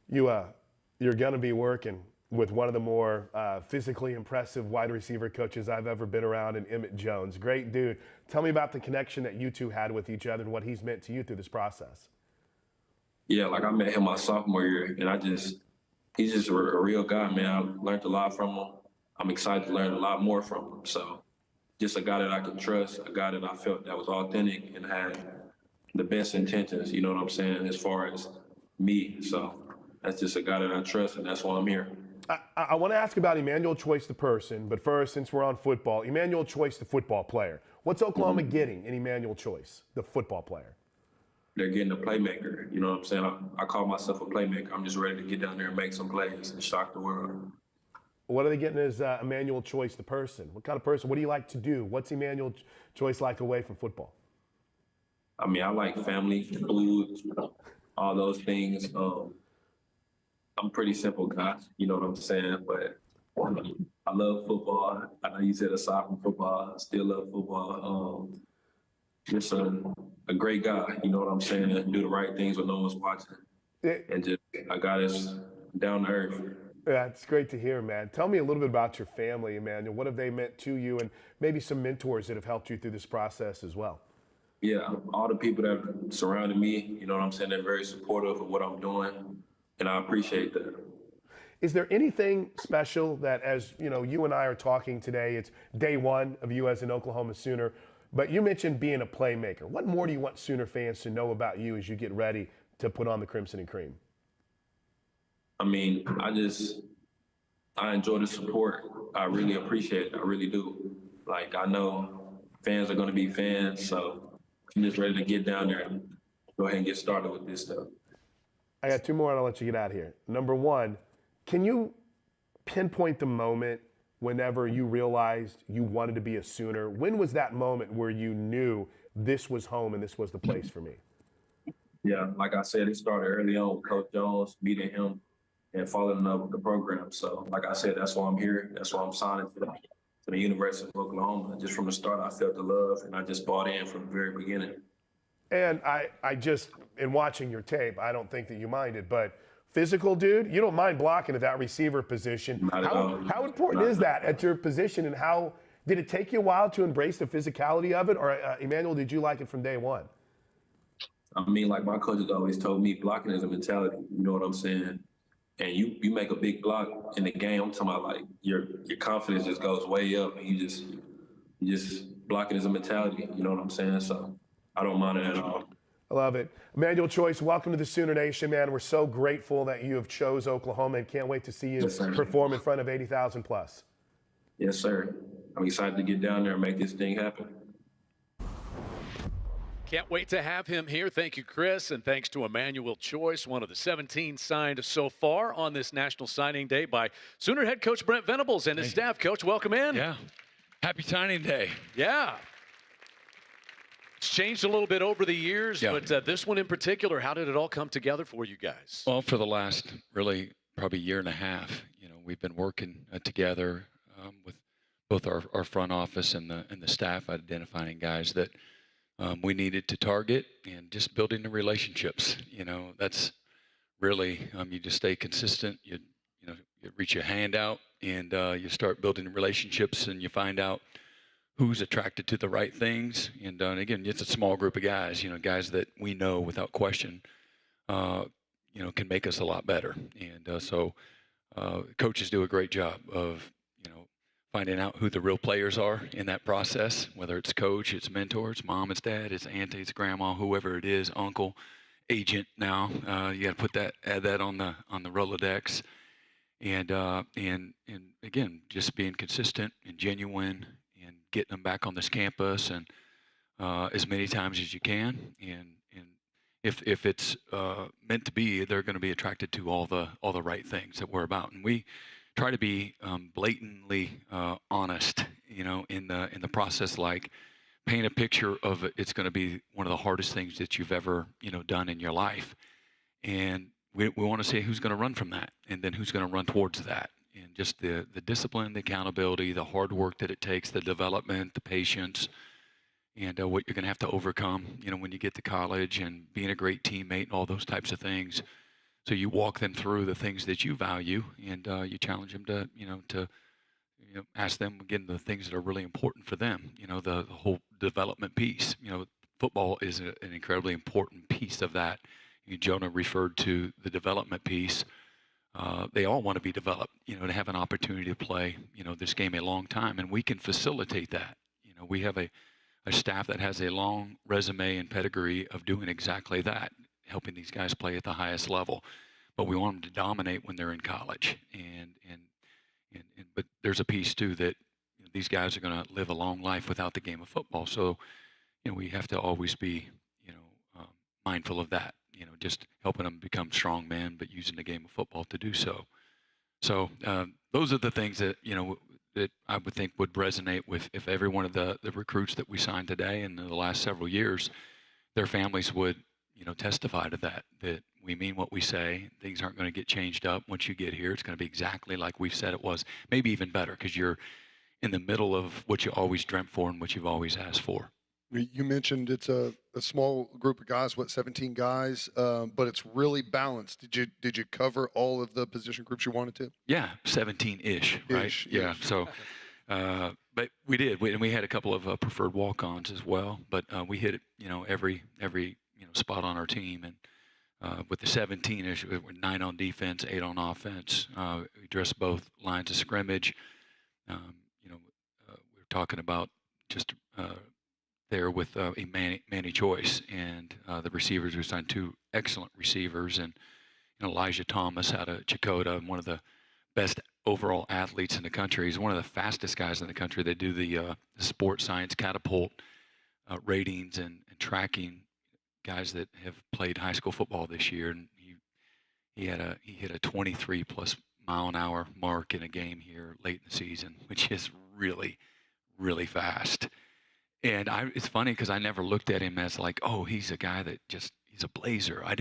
you're going to be working with one of the more physically impressive wide receiver coaches I've ever been around in Emmett Jones. Great dude. Tell me about the connection that you two had with each other and what he's meant to you through this process. Yeah, like I met him my sophomore year, and he's just a real guy, man. I learned a lot from him. I'm excited to learn a lot more from him. So just a guy that I could trust, a guy that I felt that was authentic and had the best intentions, you know what I'm saying, as far as me. So that's just a guy that I trust, and that's why I'm here. I want to ask about Emmanuel Choice, the person, but first, since we're on football, Emmanuel Choice, the football player. What's Oklahoma getting in Emmanuel Choice, the football player? They're getting a playmaker. You know what I'm saying? I call myself a playmaker. I'm just ready to get down there and make some plays and shock the world. What are they getting as Emmanuel Choice, the person? What kind of person? What do you like to do? What's Emmanuel Choice like away from football? I mean, I like family, food, all those things. I'm a pretty simple guy, you know what I'm saying? But I love football. I know you said aside from football, I still love football. Just a great guy, you know what I'm saying? Do the right things when no one's watching. And just a guy that's down to earth. Yeah, it's great to hear, man. Tell me a little bit about your family, Emmanuel. What have they meant to you, and maybe some mentors that have helped you through this process as well? Yeah, all the people that have surrounded me, you know what I'm saying? They're very supportive of what I'm doing, and I appreciate that. Is there anything special that, as you know, you and I are talking today, it's day one of you as an Oklahoma Sooner, but you mentioned being a playmaker. What more do you want Sooner fans to know about you as you get ready to put on the Crimson and Cream? I mean, I enjoy the support. I really appreciate it. I really do. Like, I know fans are going to be fans, so I'm just ready to get down there and go ahead and get started with this stuff. I got two more and I'll let you get out of here. Number one, can you pinpoint the moment whenever you realized you wanted to be a Sooner? When was that moment where you knew this was home and this was the place for me? Yeah, like I said, it started early on with Coach Jones, meeting him and falling in love with the program. So, like I said, that's why I'm here. That's why I'm signing to the University of Oklahoma. Just from the start, I felt the love, and I just bought in from the very beginning. And I just, in watching your tape, I don't think that you minded, but physical, dude, you don't mind blocking at that receiver position. How important is that at your position, and how did it take you a while to embrace the physicality of it? Or, Emmanuel, did you like it from day one? I mean, like my coaches always told me, blocking is a mentality. You know what I'm saying? And you make a big block in the game, I'm talking about like your confidence just goes way up, and you just blocking is a mentality. You know what I'm saying? So I don't mind it at all. I love it. Emmanuel Choice, welcome to the Sooner Nation, man. We're so grateful that you have chose Oklahoma and can't wait to see you perform in front of 80,000 plus. Yes, sir. I'm excited to get down there and make this thing happen. Can't wait to have him here. Thank you, Chris, and thanks to Emmanuel Choice, one of the 17 signed so far on this National Signing Day by Sooner head coach Brent Venables and his staff. Coach, welcome in. Yeah. Happy signing day. Yeah. It's changed a little bit over the years, but this one in particular, how did it all come together for you guys? Well, for the last really probably year and a half, you know, we've been working together with both our front office and the staff, identifying guys that we needed to target, and just building the relationships. You know, that's really you just stay consistent. You reach your hand out, and you start building relationships, and you find out who's attracted to the right things. And again, it's a small group of guys. You know, guys that we know without question, can make us a lot better. And so coaches do a great job of finding out who the real players are in that process, whether it's coach, it's mentor, it's mom, it's dad, it's auntie, it's grandma, whoever it is, uncle, agent. Now you got to add that on the Rolodex, and again, just being consistent and genuine, and getting them back on this campus, and as many times as you can, and if it's meant to be, they're going to be attracted to all the right things that we're about, and we try to be blatantly honest, in the process. Like, paint a picture of it's going to be one of the hardest things that you've ever done in your life, and we want to see who's going to run from that, and then who's going to run towards that, and just the discipline, the accountability, the hard work that it takes, the development, the patience, and what you're going to have to overcome, when you get to college, and being a great teammate and all those types of things. So you walk them through the things that you value, and you challenge them to ask them again the things that are really important for them. The whole development piece. Football is an incredibly important piece of that. Jonah referred to the development piece. They all want to be developed. To have an opportunity to play this game a long time, and we can facilitate that. We have a staff that has a long resume and pedigree of doing exactly that, helping these guys play at the highest level. but we want them to dominate when they're in college. But there's a piece too that these guys are going to live a long life without the game of football. So, we have to always be, mindful of that. Just helping them become strong men, but using the game of football to do so. So those are the things that that I would think would resonate with if every one of the recruits that we signed today and in the last several years, their families would testify to that we mean what we say. Things aren't going to get changed up once you get here. It's going to be exactly like we've said it was, maybe even better, because you're in the middle of what you always dreamt for and what you've always asked for. You mentioned it's a small group of guys, 17 guys, but it's really balanced. Did you cover all of the position groups you wanted to? Yeah, 17-ish, right? Yeah. So, but we did, and we had a couple of preferred walk-ons as well. But we hit every spot on our team, and with the 17-ish, we're 9 on defense, 8 on offense. We addressed both lines of scrimmage. We were talking about just there with Manny Choice and the receivers. We signed 2 excellent receivers, and Elijah Thomas out of Chakota, one of the best overall athletes in the country. He's one of the fastest guys in the country. They do the sports science catapult ratings and tracking guys that have played high school football this year, and he hit a 23+ mile an hour mark in a game here late in the season, which is really, really fast. And it's funny because I never looked at him as like, oh, he's a guy that he's a blazer. I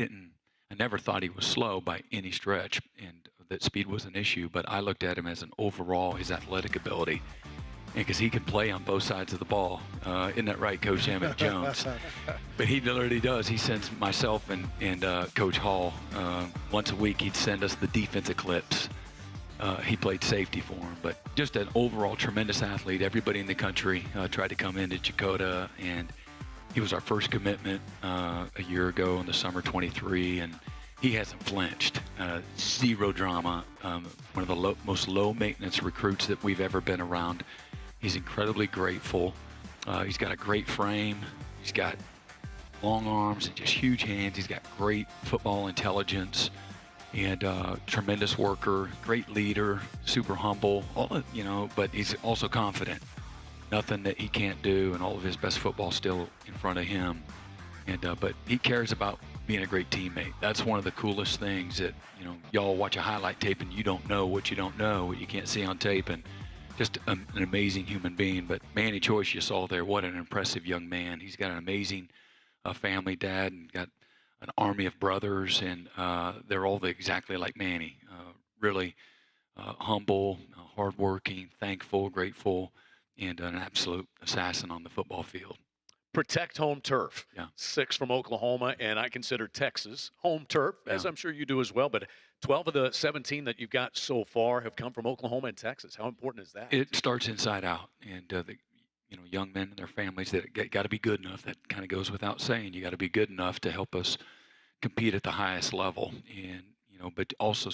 never thought he was slow by any stretch, and that speed was an issue. But I looked at him as an overall, his athletic ability, and because he can play on both sides of the ball. Isn't that right, Coach Emmett Jones? But he literally does. He sends myself and Coach Hall once a week. He'd send us the defensive clips. He played safety for him, but just an overall tremendous athlete. Everybody in the country tried to come into Chakota, and he was our first commitment a year ago in the summer 23, and he hasn't flinched. Zero drama. One of the most low-maintenance recruits that we've ever been around. He's incredibly grateful. He's got a great frame. He's got long arms and just huge hands. He's got great football intelligence. And tremendous worker, great leader, super humble, but he's also confident. Nothing that he can't do, and all of his best football still in front of him. And but he cares about being a great teammate. That's one of the coolest things that, y'all watch a highlight tape and you don't know what you don't know, what you can't see on tape, and just an amazing human being. But Manny Choice, you saw there, what an impressive young man. He's got an amazing family, dad, and got an army of brothers, and they're all exactly like Manny. Really humble, hardworking, thankful, grateful, and an absolute assassin on the football field. Protect home turf. Yeah. 6 from Oklahoma, and I consider Texas home turf, as I'm sure you do as well. But 12 of the 17 that you've got so far have come from Oklahoma and Texas. How important is that? It starts inside out, and young men and their families that got to be good enough. That kind of goes without saying. You got to be good enough to help us compete at the highest level, and but also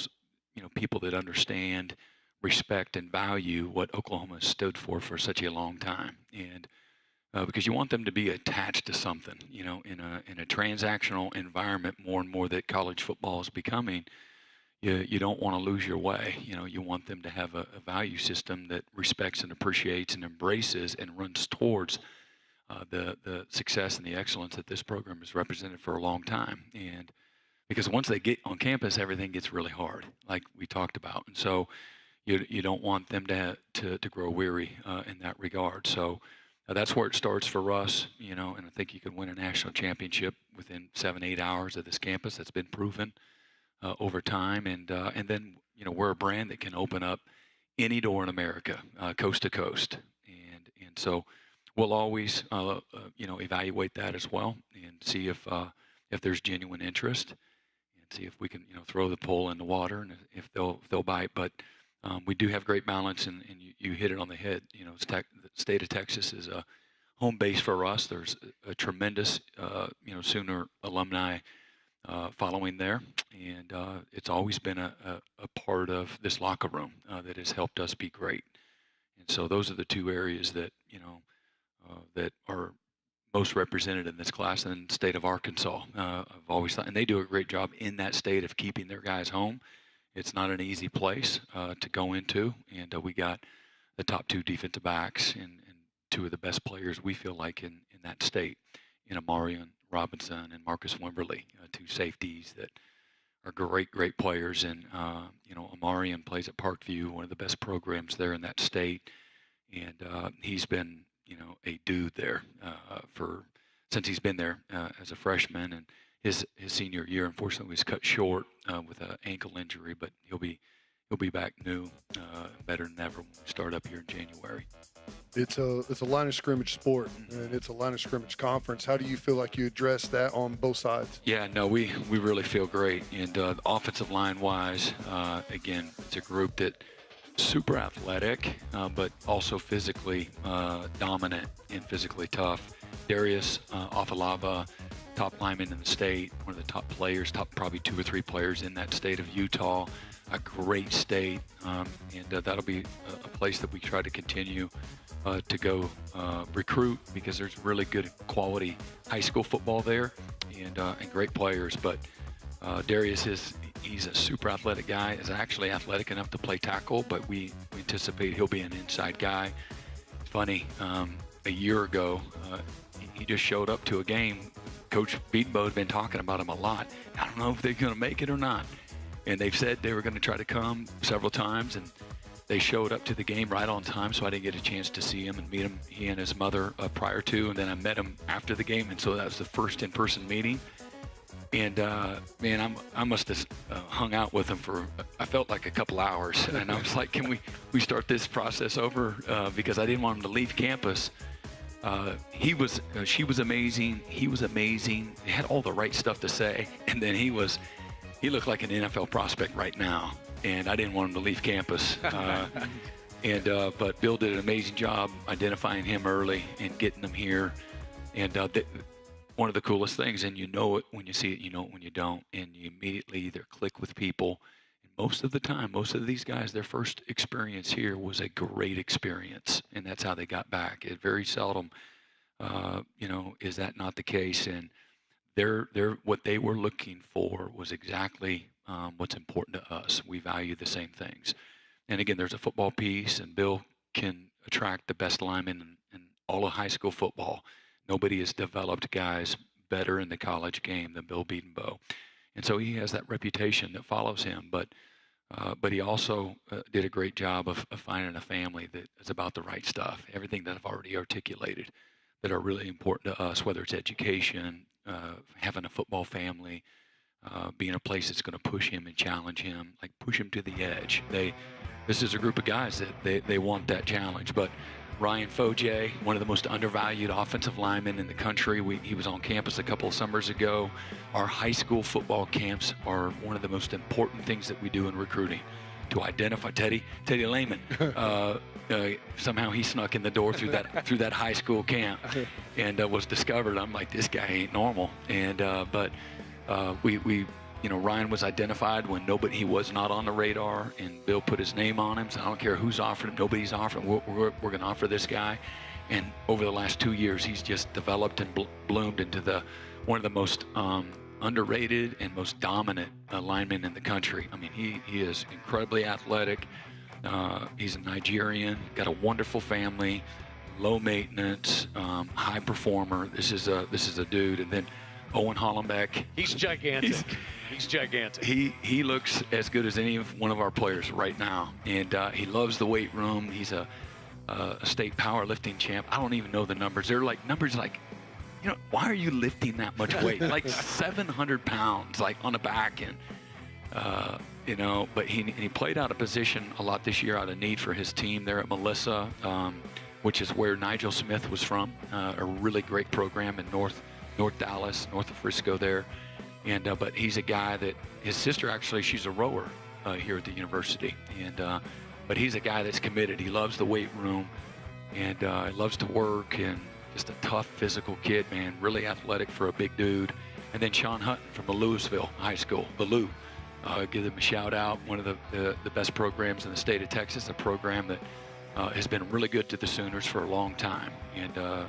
people that understand, respect, and value what Oklahoma has stood for such a long time, and because you want them to be attached to something, in a transactional environment more and more that college football is becoming. You don't want to lose your way. You want them to have a value system that respects and appreciates and embraces and runs towards the success and the excellence that this program has represented for a long time. And because once they get on campus, everything gets really hard, like we talked about. And so you don't want them to grow weary in that regard. So that's where it starts for us, and I think you can win a national championship within 7-8 hours of this campus. That's been proven over time. And then, we're a brand that can open up any door in America, coast to coast. And so we'll always, evaluate that as well and see if there's genuine interest, and see if we can, throw the pole in the water and if they'll bite. But we do have great balance, and you hit it on the head. The state of Texas is a home base for us. There's a tremendous, Sooner alumni following there, and it's always been a part of this locker room that has helped us be great. And so those are the 2 areas that that are most represented in this class in the state of Arkansas. I've always thought, and they do a great job in that state of keeping their guys home. It's not an easy place to go into, and we got the top 2 defensive backs and 2 of the best players we feel like in that state, in Amarian Robinson and Marcus Wimberly, 2 safeties that are great players. And Amarian plays at Parkview, one of the best programs there in that state, and he's been a dude there since he's been there as a freshman. And his senior year, unfortunately, was cut short with an ankle injury, but he'll be back new, better than ever when we start up here in January. It's a line of scrimmage sport, and it's a line of scrimmage conference. How do you feel like you address that on both sides? Yeah, no, we really feel great. And offensive line-wise, again, it's a group that super athletic, but also physically dominant and physically tough. Darius Afalava, top lineman in the state, one of the top players, top probably 2 or 3 players in that state of Utah. A great state, and that'll be a place that we try to continue to go recruit, because there's really good quality high school football there, and great players. But Darius he's a super athletic guy, is actually athletic enough to play tackle, but we anticipate he'll be an inside guy. Funny, a year ago, he just showed up to a game. Coach Beatonbow had been talking about him a lot. I don't know if they're going to make it or not. And they've said they were going to try to come several times, and they showed up to the game right on time, so I didn't get a chance to see him and meet him, he and his mother, prior to, and then I met him after the game, and so that was the first in-person meeting. And, man, I must have hung out with him for, I felt like a couple hours, and I was like, can we start this process over, because I didn't want him to leave campus. She was amazing, he was amazing, he had all the right stuff to say, and then he looked like an NFL prospect right now, and I didn't want him to leave campus. But Bill did an amazing job identifying him early and getting him here. And one of the coolest things, and you know it when you see it, you know it when you don't, and you immediately either click with people. And most of the time, most of these guys, their first experience here was a great experience, and that's how they got back. It very seldom, is that not the case. And what they were looking for was exactly what's important to us. We value the same things. And again, there's a football piece, and Bill can attract the best linemen in all of high school football. Nobody has developed guys better in the college game than Bill Beatonbow. And so he has that reputation that follows him. But he also did a great job of finding a family that is about the right stuff, everything that I've already articulated, that are really important to us, whether it's education, having a football family, being a place that's going to push him and challenge him, like push him to the edge. This is a group of guys that they want that challenge. But Ryan Foje, one of the most undervalued offensive linemen in the country, he was on campus a couple of summers ago. Our high school football camps are one of the most important things that we do in recruiting. To identify Teddy Lehman, somehow he snuck in the door through that high school camp, and was discovered. I'm like, this guy ain't normal. And but Ryan was identified when he was not on the radar, and Bill put his name on him. So I don't care who's offered him, nobody's offering. We're going to offer this guy. And over the last 2 years, he's just developed and bloomed into one of the most underrated and most dominant lineman in the country. I mean, he is incredibly athletic. He's a Nigerian, got a wonderful family, low maintenance, high performer. This is a dude. And then Owen Hollenbeck. He's gigantic. He's gigantic. He looks as good as any one of our players right now, and he loves the weight room. He's a state powerlifting champ. I don't even know the numbers. They're like numbers like, why are you lifting that much weight? Like 700 pounds, like on the back end. But he played out of position a lot this year, out of need for his team there at Melissa, which is where Nigel Smith was from, a really great program in North Dallas, north of Frisco there. And but he's a guy that his sister, actually, she's a rower here at the university. And but he's a guy that's committed. He loves the weight room, and he loves to work, and just a tough physical kid, man, really athletic for a big dude. And then Sean Hutton from the Louisville High School, the Lou. Give them a shout out. One of the best programs in the state of Texas, a program that has been really good to the Sooners for a long time. And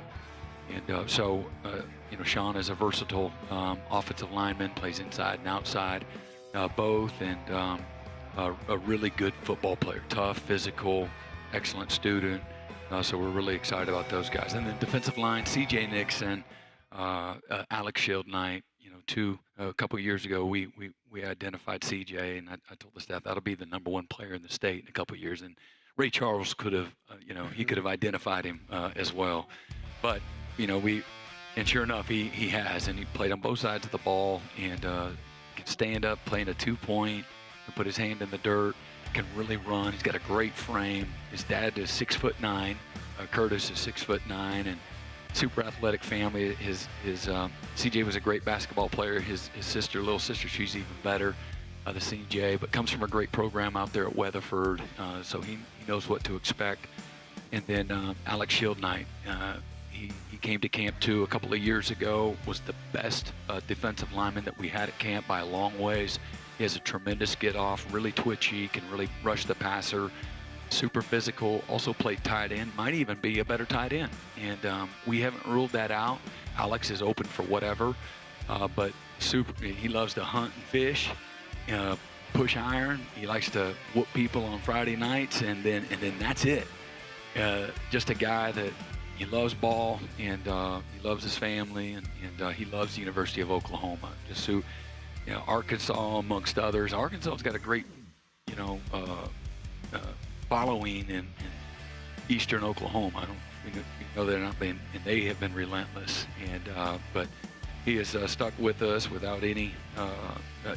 And so, Sean is a versatile offensive lineman, plays inside and outside both, and a really good football player, tough, physical, excellent student. So we're really excited about those guys. And then defensive line, C.J. Nixon, Alex Shieldnight. A couple of years ago, we identified C.J. and I told the staff that'll be the #1 player in the state in a couple of years. And Ray Charles could have, he could have identified him as well. But and sure enough, he has, and he played on both sides of the ball and can stand up, playing a 2-point, and put his hand in the dirt. Can really run. He's got a great frame. His dad is 6'9". Curtis is 6'9", and super athletic family. His CJ was a great basketball player. His little sister, she's even better, the CJ, but comes from a great program out there at Weatherford, so he knows what to expect. And then Alex Shieldnight, he came to camp too a couple of years ago. Was the best defensive lineman that we had at camp by a long ways. He has a tremendous get off, really twitchy, can really rush the passer, super physical, also played tight end, might even be a better tight end. And we haven't ruled that out. Alex is open for whatever, but he loves to hunt and fish, push iron. He likes to whoop people on Friday nights, and then that's it. Just a guy that he loves ball, and he loves his family, and he loves the University of Oklahoma. Arkansas, amongst others. Arkansas's got a great, following in eastern Oklahoma. We know they're not been, and they have been relentless. And but he has stuck with us without any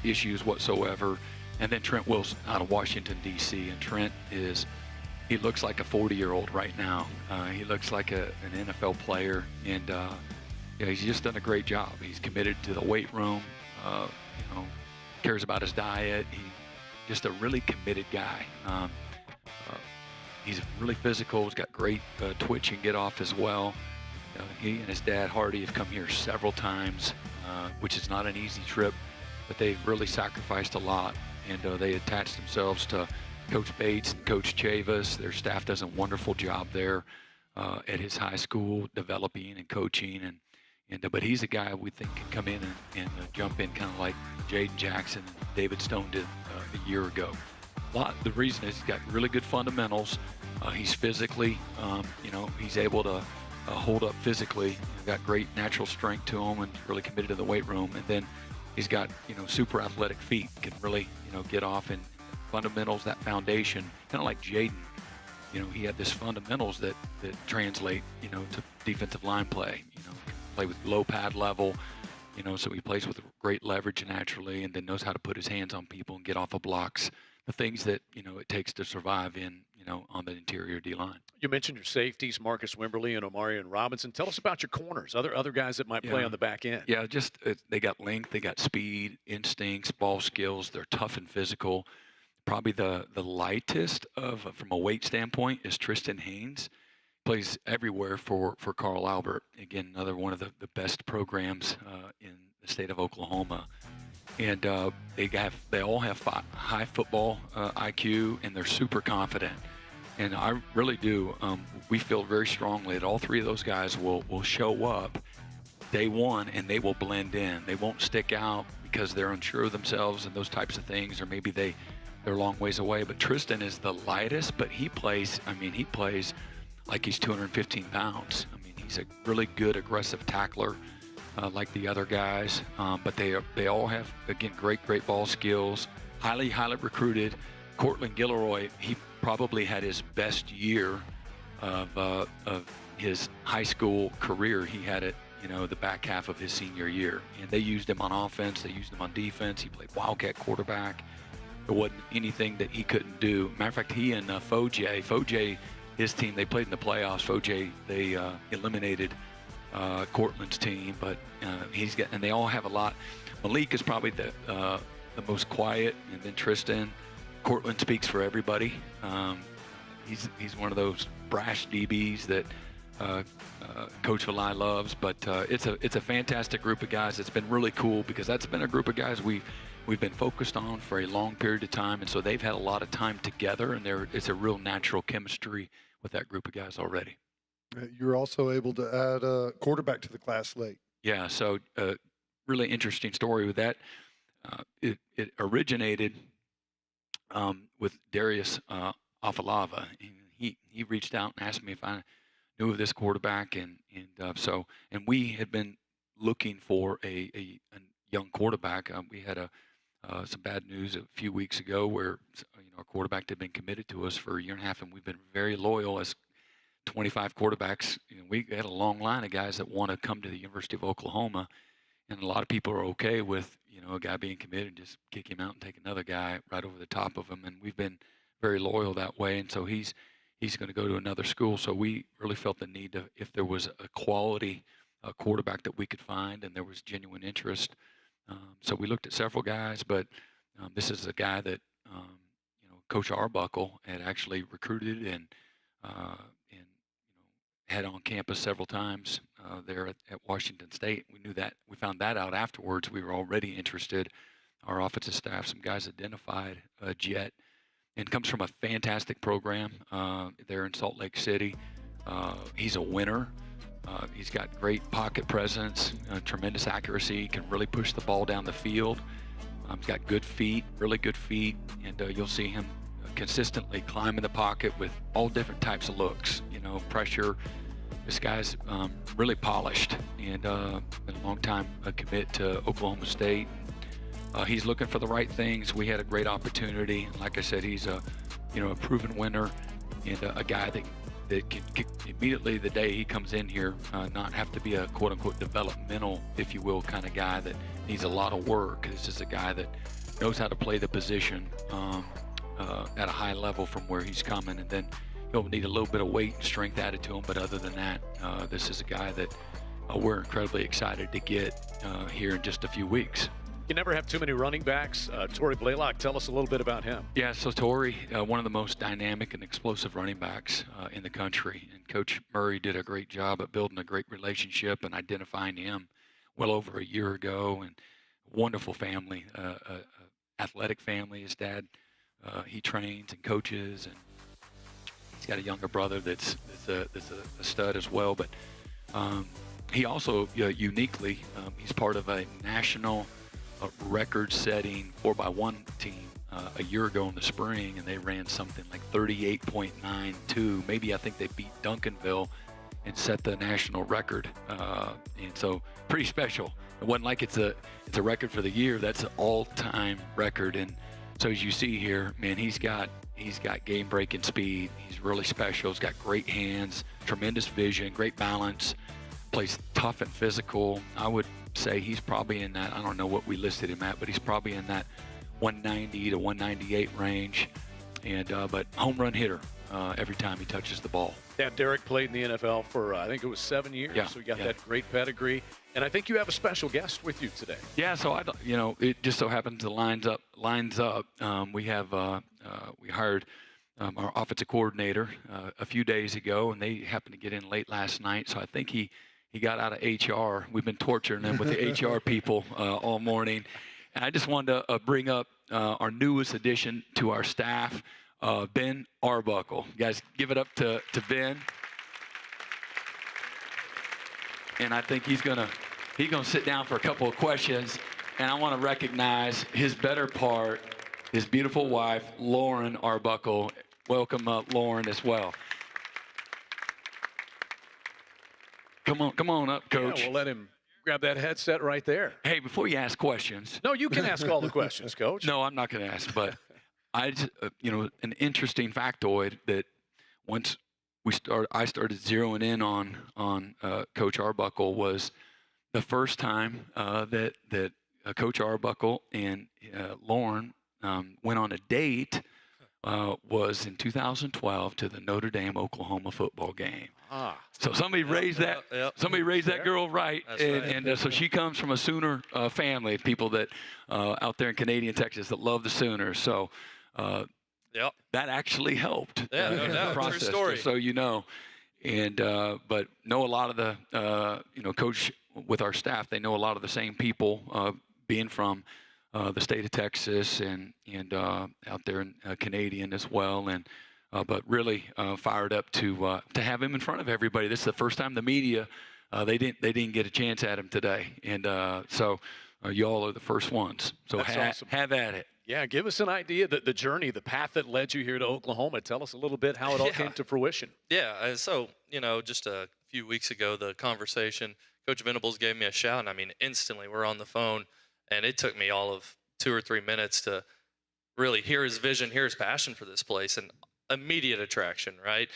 issues whatsoever. And then Trent Wilson out of Washington, D.C. And Trent he looks like a 40-year-old right now. He looks like an NFL player, and he's just done a great job. He's committed to the weight room. Cares about his diet. He's just a really committed guy. He's really physical. He's got great twitch and get off as well. He and his dad Hardy have come here several times, which is not an easy trip, but they've really sacrificed a lot, and they attached themselves to Coach Bates and Coach Chavis. Their staff does a wonderful job there at his high school, developing and coaching, but he's a guy we think can come in and jump in kind of like Jaden Jackson and David Stone did a year ago. The reason is he's got really good fundamentals. He's physically, he's able to hold up physically. He's got great natural strength to him and really committed to the weight room. And then he's got, super athletic feet, can really, get off and fundamentals, that foundation, kind of like Jaden. He had this fundamentals that translate, to defensive line play. Play with low pad level, so he plays with great leverage naturally, and then knows how to put his hands on people and get off of blocks. The things that it takes to survive in on the interior D line. You mentioned your safeties, Marcus Wimberly and Omarion Robinson. Tell us about your corners, other guys that might play on the back end. Yeah, just they got length, they got speed, instincts, ball skills. They're tough and physical. Probably the lightest from a weight standpoint is Tristan Haynes. Plays everywhere for Carl Albert. Again, another one of the best programs in the state of Oklahoma. And they all have high football IQ, and they're super confident. And I really do. We feel very strongly that all three of those guys will show up day one, and they will blend in. They won't stick out because they're unsure of themselves and those types of things, or maybe they're a long ways away. But Tristan is the lightest, but he plays like he's 215 pounds. He's a really good aggressive tackler, like the other guys. But they all have, again, great ball skills. Highly recruited. Cortland Gilroy, he probably had his best year of his high school career. He had it, the back half of his senior year. And they used him on offense. They used him on defense. He played Wildcat quarterback. There wasn't anything that he couldn't do. Matter of fact, he and Foje, his team, they played in the playoffs. Foje, they eliminated Cortland's team, but and they all have a lot. Malik is probably the most quiet, and then Tristan. Cortland speaks for everybody. He's one of those brash DBs that Coach Valai loves, but it's a fantastic group of guys. It's been really cool because that's been a group of guys we've been focused on for a long period of time, and so they've had a lot of time together, and it's a real natural chemistry with that group of guys already. You were also able to add a quarterback to the class late. Yeah, so really interesting story with that. It originated with Darius Afalava. He reached out and asked me if I knew of this quarterback, and we had been looking for a young quarterback. We had some bad news a few weeks ago where our quarterback had been committed to us for a year and a half, and we've been very loyal as 25 quarterbacks. We had a long line of guys that want to come to the University of Oklahoma, and a lot of people are okay with a guy being committed and just kick him out and take another guy right over the top of him. And we've been very loyal that way. And so he's going to go to another school. So we really felt the need to, if there was a quality quarterback that we could find, and there was genuine interest. So we looked at several guys, but this is a guy that Coach Arbuckle had actually recruited and had on campus several times there at Washington State. We found that out afterwards. We were already interested. Our offensive staff, some guys identified Jet, and comes from a fantastic program there in Salt Lake City. He's a winner. He's got great pocket presence, tremendous accuracy, can really push the ball down the field. He's got good feet, really good feet, and you'll see him consistently climb in the pocket with all different types of looks, pressure. This guy's really polished and been a long time commit to Oklahoma State. He's looking for the right things. We had a great opportunity. Like I said, he's a proven winner and a guy that can immediately the day he comes in here not have to be a quote unquote developmental, if you will, kind of guy that needs a lot of work. This is a guy that knows how to play the position at a high level from where he's coming, and then he'll need a little bit of weight and strength added to him. But other than that, this is a guy that we're incredibly excited to get here in just a few weeks. You never have too many running backs. Torrey Blaylock, tell us a little bit about him. Yeah, so Torrey, one of the most dynamic and explosive running backs in the country. And Coach Murray did a great job at building a great relationship and identifying him well over a year ago. And wonderful family, athletic family. His dad, he trains and coaches, and he's got a younger brother that's a stud as well. But he also uniquely, he's part of a national record-setting 4x1 team a year ago in the spring, and they ran something like 38.92. Maybe I think they beat Duncanville and set the national record. And so pretty special. It wasn't like it's a record for the year. That's an all-time record. And so as you see here, man, he's got game-breaking speed. He's really special. He's got great hands, tremendous vision, great balance, plays tough and physical. I would say he's probably in that, I don't know what we listed him at, but he's probably in that 190 to 198 range. And but home run hitter every time he touches the ball. Yeah, Derek played in the NFL for, I think it was 7 years. Yeah, so he got that great pedigree. And I think you have a special guest with you today. Yeah, so it just so happens it lines up. We hired our offensive coordinator a few days ago, and they happened to get in late last night. So I think he got out of HR. We've been torturing him with the HR people all morning. And I just wanted to bring up our newest addition to our staff, Ben Arbuckle. You guys give it up to Ben. And I think he's gonna sit down for a couple of questions. And I want to recognize his better part, his beautiful wife, Lauren Arbuckle. Welcome, Lauren, as well. Come on up, Coach. Yeah, we'll let him grab that headset right there. Hey, before you ask questions. No, you can ask all the questions, Coach. No, I'm not going to ask. But I just, an interesting factoid that once I started zeroing in on Coach Arbuckle was the first time that Coach Arbuckle and Lauren went on a date was in 2012 to the Notre Dame Oklahoma football game. So somebody raised that. Somebody raised that girl right, and so she comes from a Sooner family, people that out there in Canadian Texas that love the Sooners. So that actually helped in the process. True story. So and but know a lot of the coach with our staff. They know a lot of the same people, being from the state of Texas and out there in Canadian as well, and but really fired up to have him in front of everybody. This is the first time the media they didn't get a chance at him today, and so y'all are the first ones. So That's awesome. Have at it. Yeah, give us an idea, the journey, the path that led you here to Oklahoma. Tell us a little bit how it all came to fruition. Yeah, so, just a few weeks ago, the conversation, Coach Venables gave me a shout, and I mean, instantly we're on the phone, and it took me all of 2 or 3 minutes to really hear his vision, hear his passion for this place, and immediate attraction, right?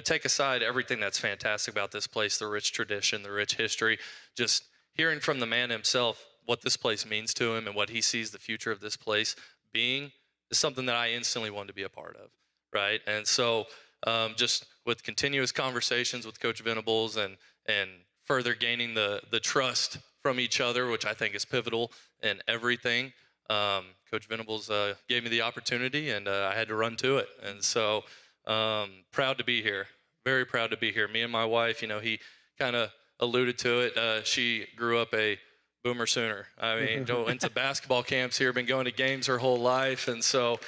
Take aside everything that's fantastic about this place, the rich tradition, the rich history, just hearing from the man himself what this place means to him and what he sees the future of this place being is something that I instantly wanted to be a part of, right? And so just with continuous conversations with Coach Venables and further gaining the trust from each other, which I think is pivotal in everything, Coach Venables gave me the opportunity, and I had to run to it. And so proud to be here, very proud to be here. Me and my wife, he kind of alluded to it. She grew up a Boomer Sooner. I mean, went to basketball camps here, been going to games her whole life. And so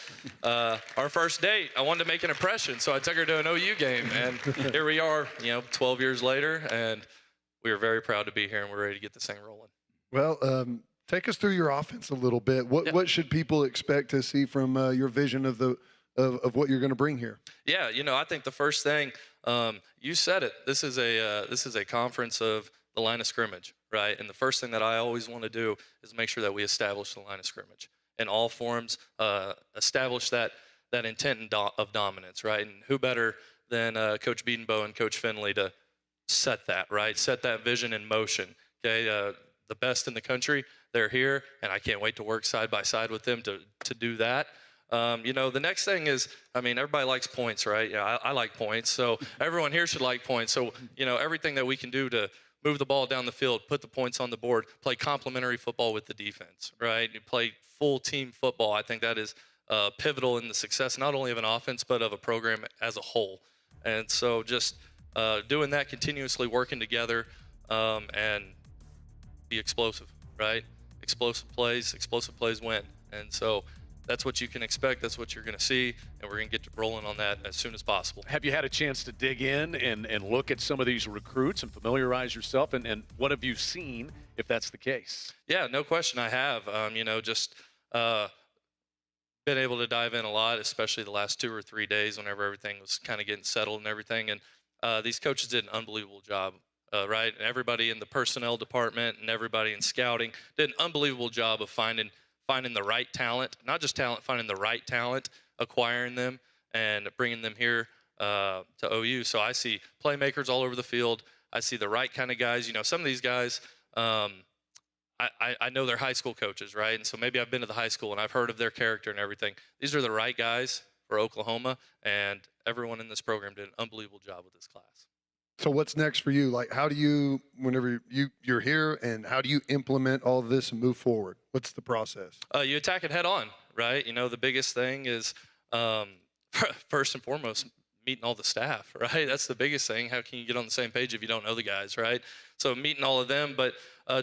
our first date, I wanted to make an impression. So I took her to an OU game. And here we are, 12 years later. And we are very proud to be here, and we're ready to get this thing rolling. Well, take us through your offense a little bit. What should people expect to see from your vision of what you're going to bring here? Yeah, I think the first thing, you said it. This is a conference of the line of scrimmage, right? And the first thing that I always want to do is make sure that we establish the line of scrimmage in all forms, establish that intent of dominance, right? And who better than Coach Bedenbaugh and Coach Finley to set that, right? Set that vision in motion, okay? The best in the country, they're here, and I can't wait to work side by side with them to do that. The next thing is, everybody likes points, right? Yeah, I like points, so everyone here should like points. So, everything that we can do to move the ball down the field, put the points on the board, play complementary football with the defense, right? You play full team football. I think that is pivotal in the success, not only of an offense, but of a program as a whole. And so just doing that, continuously working together, and be explosive, right? Explosive plays win. And so that's what you can expect. That's what you're going to see, and we're going to get rolling on that as soon as possible. Have you had a chance to dig in and look at some of these recruits and familiarize yourself? And what have you seen, if that's the case? Yeah, no question I have. Just been able to dive in a lot, especially the last 2 or 3 days whenever everything was kind of getting settled and everything. And these coaches did an unbelievable job, right? And everybody in the personnel department and everybody in scouting did an unbelievable job of finding the right talent, not just talent, finding the right talent, acquiring them, and bringing them here to OU. So I see playmakers all over the field. I see the right kind of guys. Some of these guys, I know they're high school coaches, right? And so maybe I've been to the high school and I've heard of their character and everything. These are the right guys for Oklahoma, and everyone in this program did an unbelievable job with this class. So what's next for you? Like, how do you, whenever you're here, and how do you implement all of this and move forward? What's the process? You attack it head on, right? The biggest thing is, first and foremost, meeting all the staff, right? That's the biggest thing. How can you get on the same page if you don't know the guys, right? So meeting all of them, but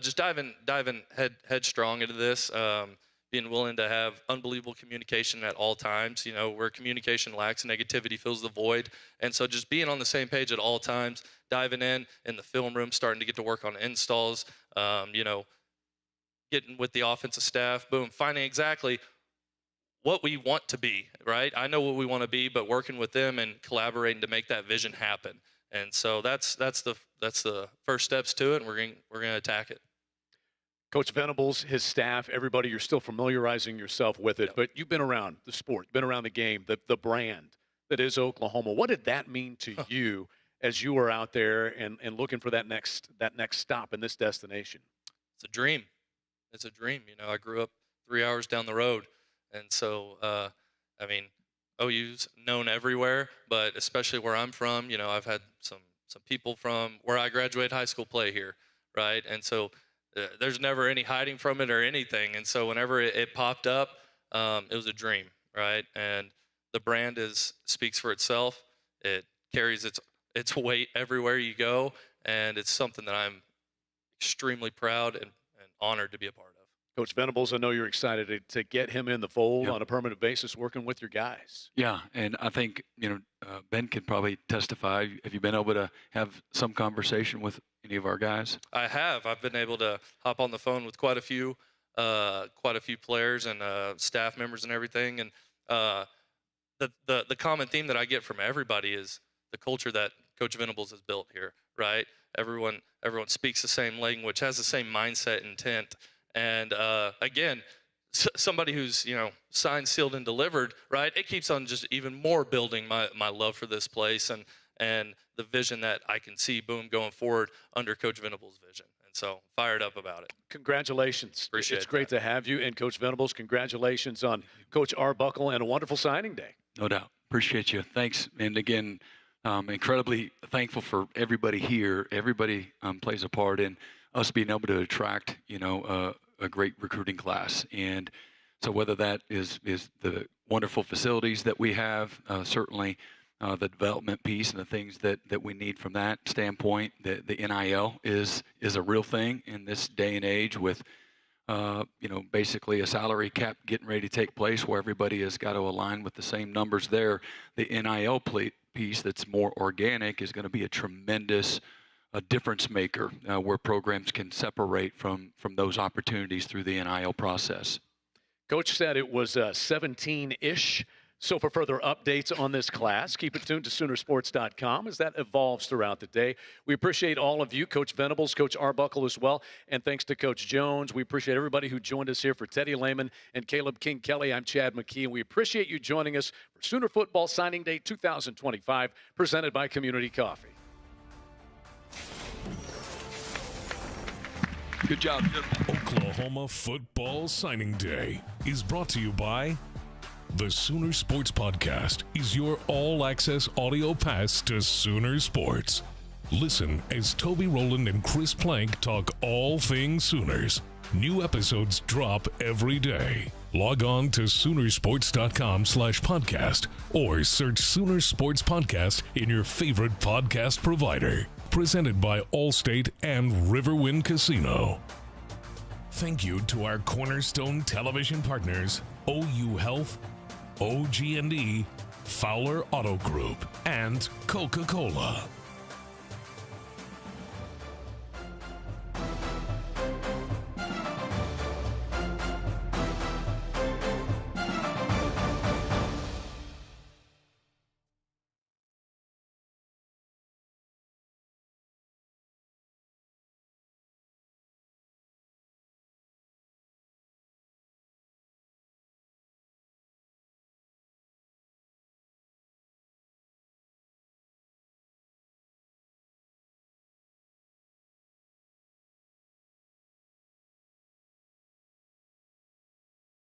just diving headstrong into this, being willing to have unbelievable communication at all times. Where communication lacks, negativity fills the void. And so just being on the same page at all times, diving in the film room, starting to get to work on installs, getting with the offensive staff, boom, finding exactly what we want to be, right? I know what we want to be, but working with them and collaborating to make that vision happen. And so that's the first steps to it, and we're going to attack it. Coach Venables, his staff, everybody, you're still familiarizing yourself with it, but you've been around the sport, been around the game, the brand that is Oklahoma. What did that mean to you as you were out there and looking for that next stop in this destination? It's a dream. It's a dream. I grew up 3 hours down the road, and so OU's known everywhere, but especially where I'm from. I've had some people from where I graduated high school play here, right? And so there's never any hiding from it or anything. And so whenever it popped up, it was a dream, right? And the brand speaks for itself. It carries its weight everywhere you go, and it's something that I'm extremely proud and honored to be a part of. Coach Venables, I know you're excited to get him in the fold on a permanent basis, working with your guys. Yeah, and I think, Ben could probably testify. Have you been able to have some conversation with any of our guys? I have. I've been able to hop on the phone with quite a few players and staff members and everything. And the common theme that I get from everybody is the culture that Coach Venables has built here, right? Everyone speaks the same language, has the same mindset, intent. And again, somebody who's signed, sealed, and delivered, right? It keeps on just even more building my love for this place and the vision that I can see going forward under Coach Venables' vision. And so fired up about it. Congratulations. Appreciate it. It's great to have you. And Coach Venables, congratulations on Coach Arbuckle and a wonderful signing day. No doubt. Appreciate you. Thanks. And again, incredibly thankful for everybody here. Everybody plays a part in us being able to attract, a great recruiting class. And so whether that is the wonderful facilities that we have, certainly the development piece and the things that we need from that standpoint, the NIL is a real thing in this day and age with, basically a salary cap getting ready to take place where everybody has got to align with the same numbers there. The NIL piece that's more organic is going to be a tremendous difference maker where programs can separate from those opportunities through the NIL process. Coach said it was 17-ish. So for further updates on this class, keep it tuned to Soonersports.com as that evolves throughout the day. We appreciate all of you, Coach Venables, Coach Arbuckle as well, and thanks to Coach Jones. We appreciate everybody who joined us here. For Teddy Lehman and Caleb King-Kelly, I'm Chad McKee, and we appreciate you joining us for Sooner Football Signing Day 2025, presented by Community Coffee. Good job. Oklahoma Football Signing Day is brought to you by the Sooner Sports Podcast is your all-access audio pass to Sooner Sports. Listen as Toby Rowland and Chris Plank talk all things Sooners. New episodes drop every day. Log on to Soonersports.com/podcast or search Sooner Sports Podcast in your favorite podcast provider. Presented by Allstate and Riverwind Casino. Thank you to our cornerstone television partners, OU Health, OG&E, Fowler Auto Group, and Coca-Cola.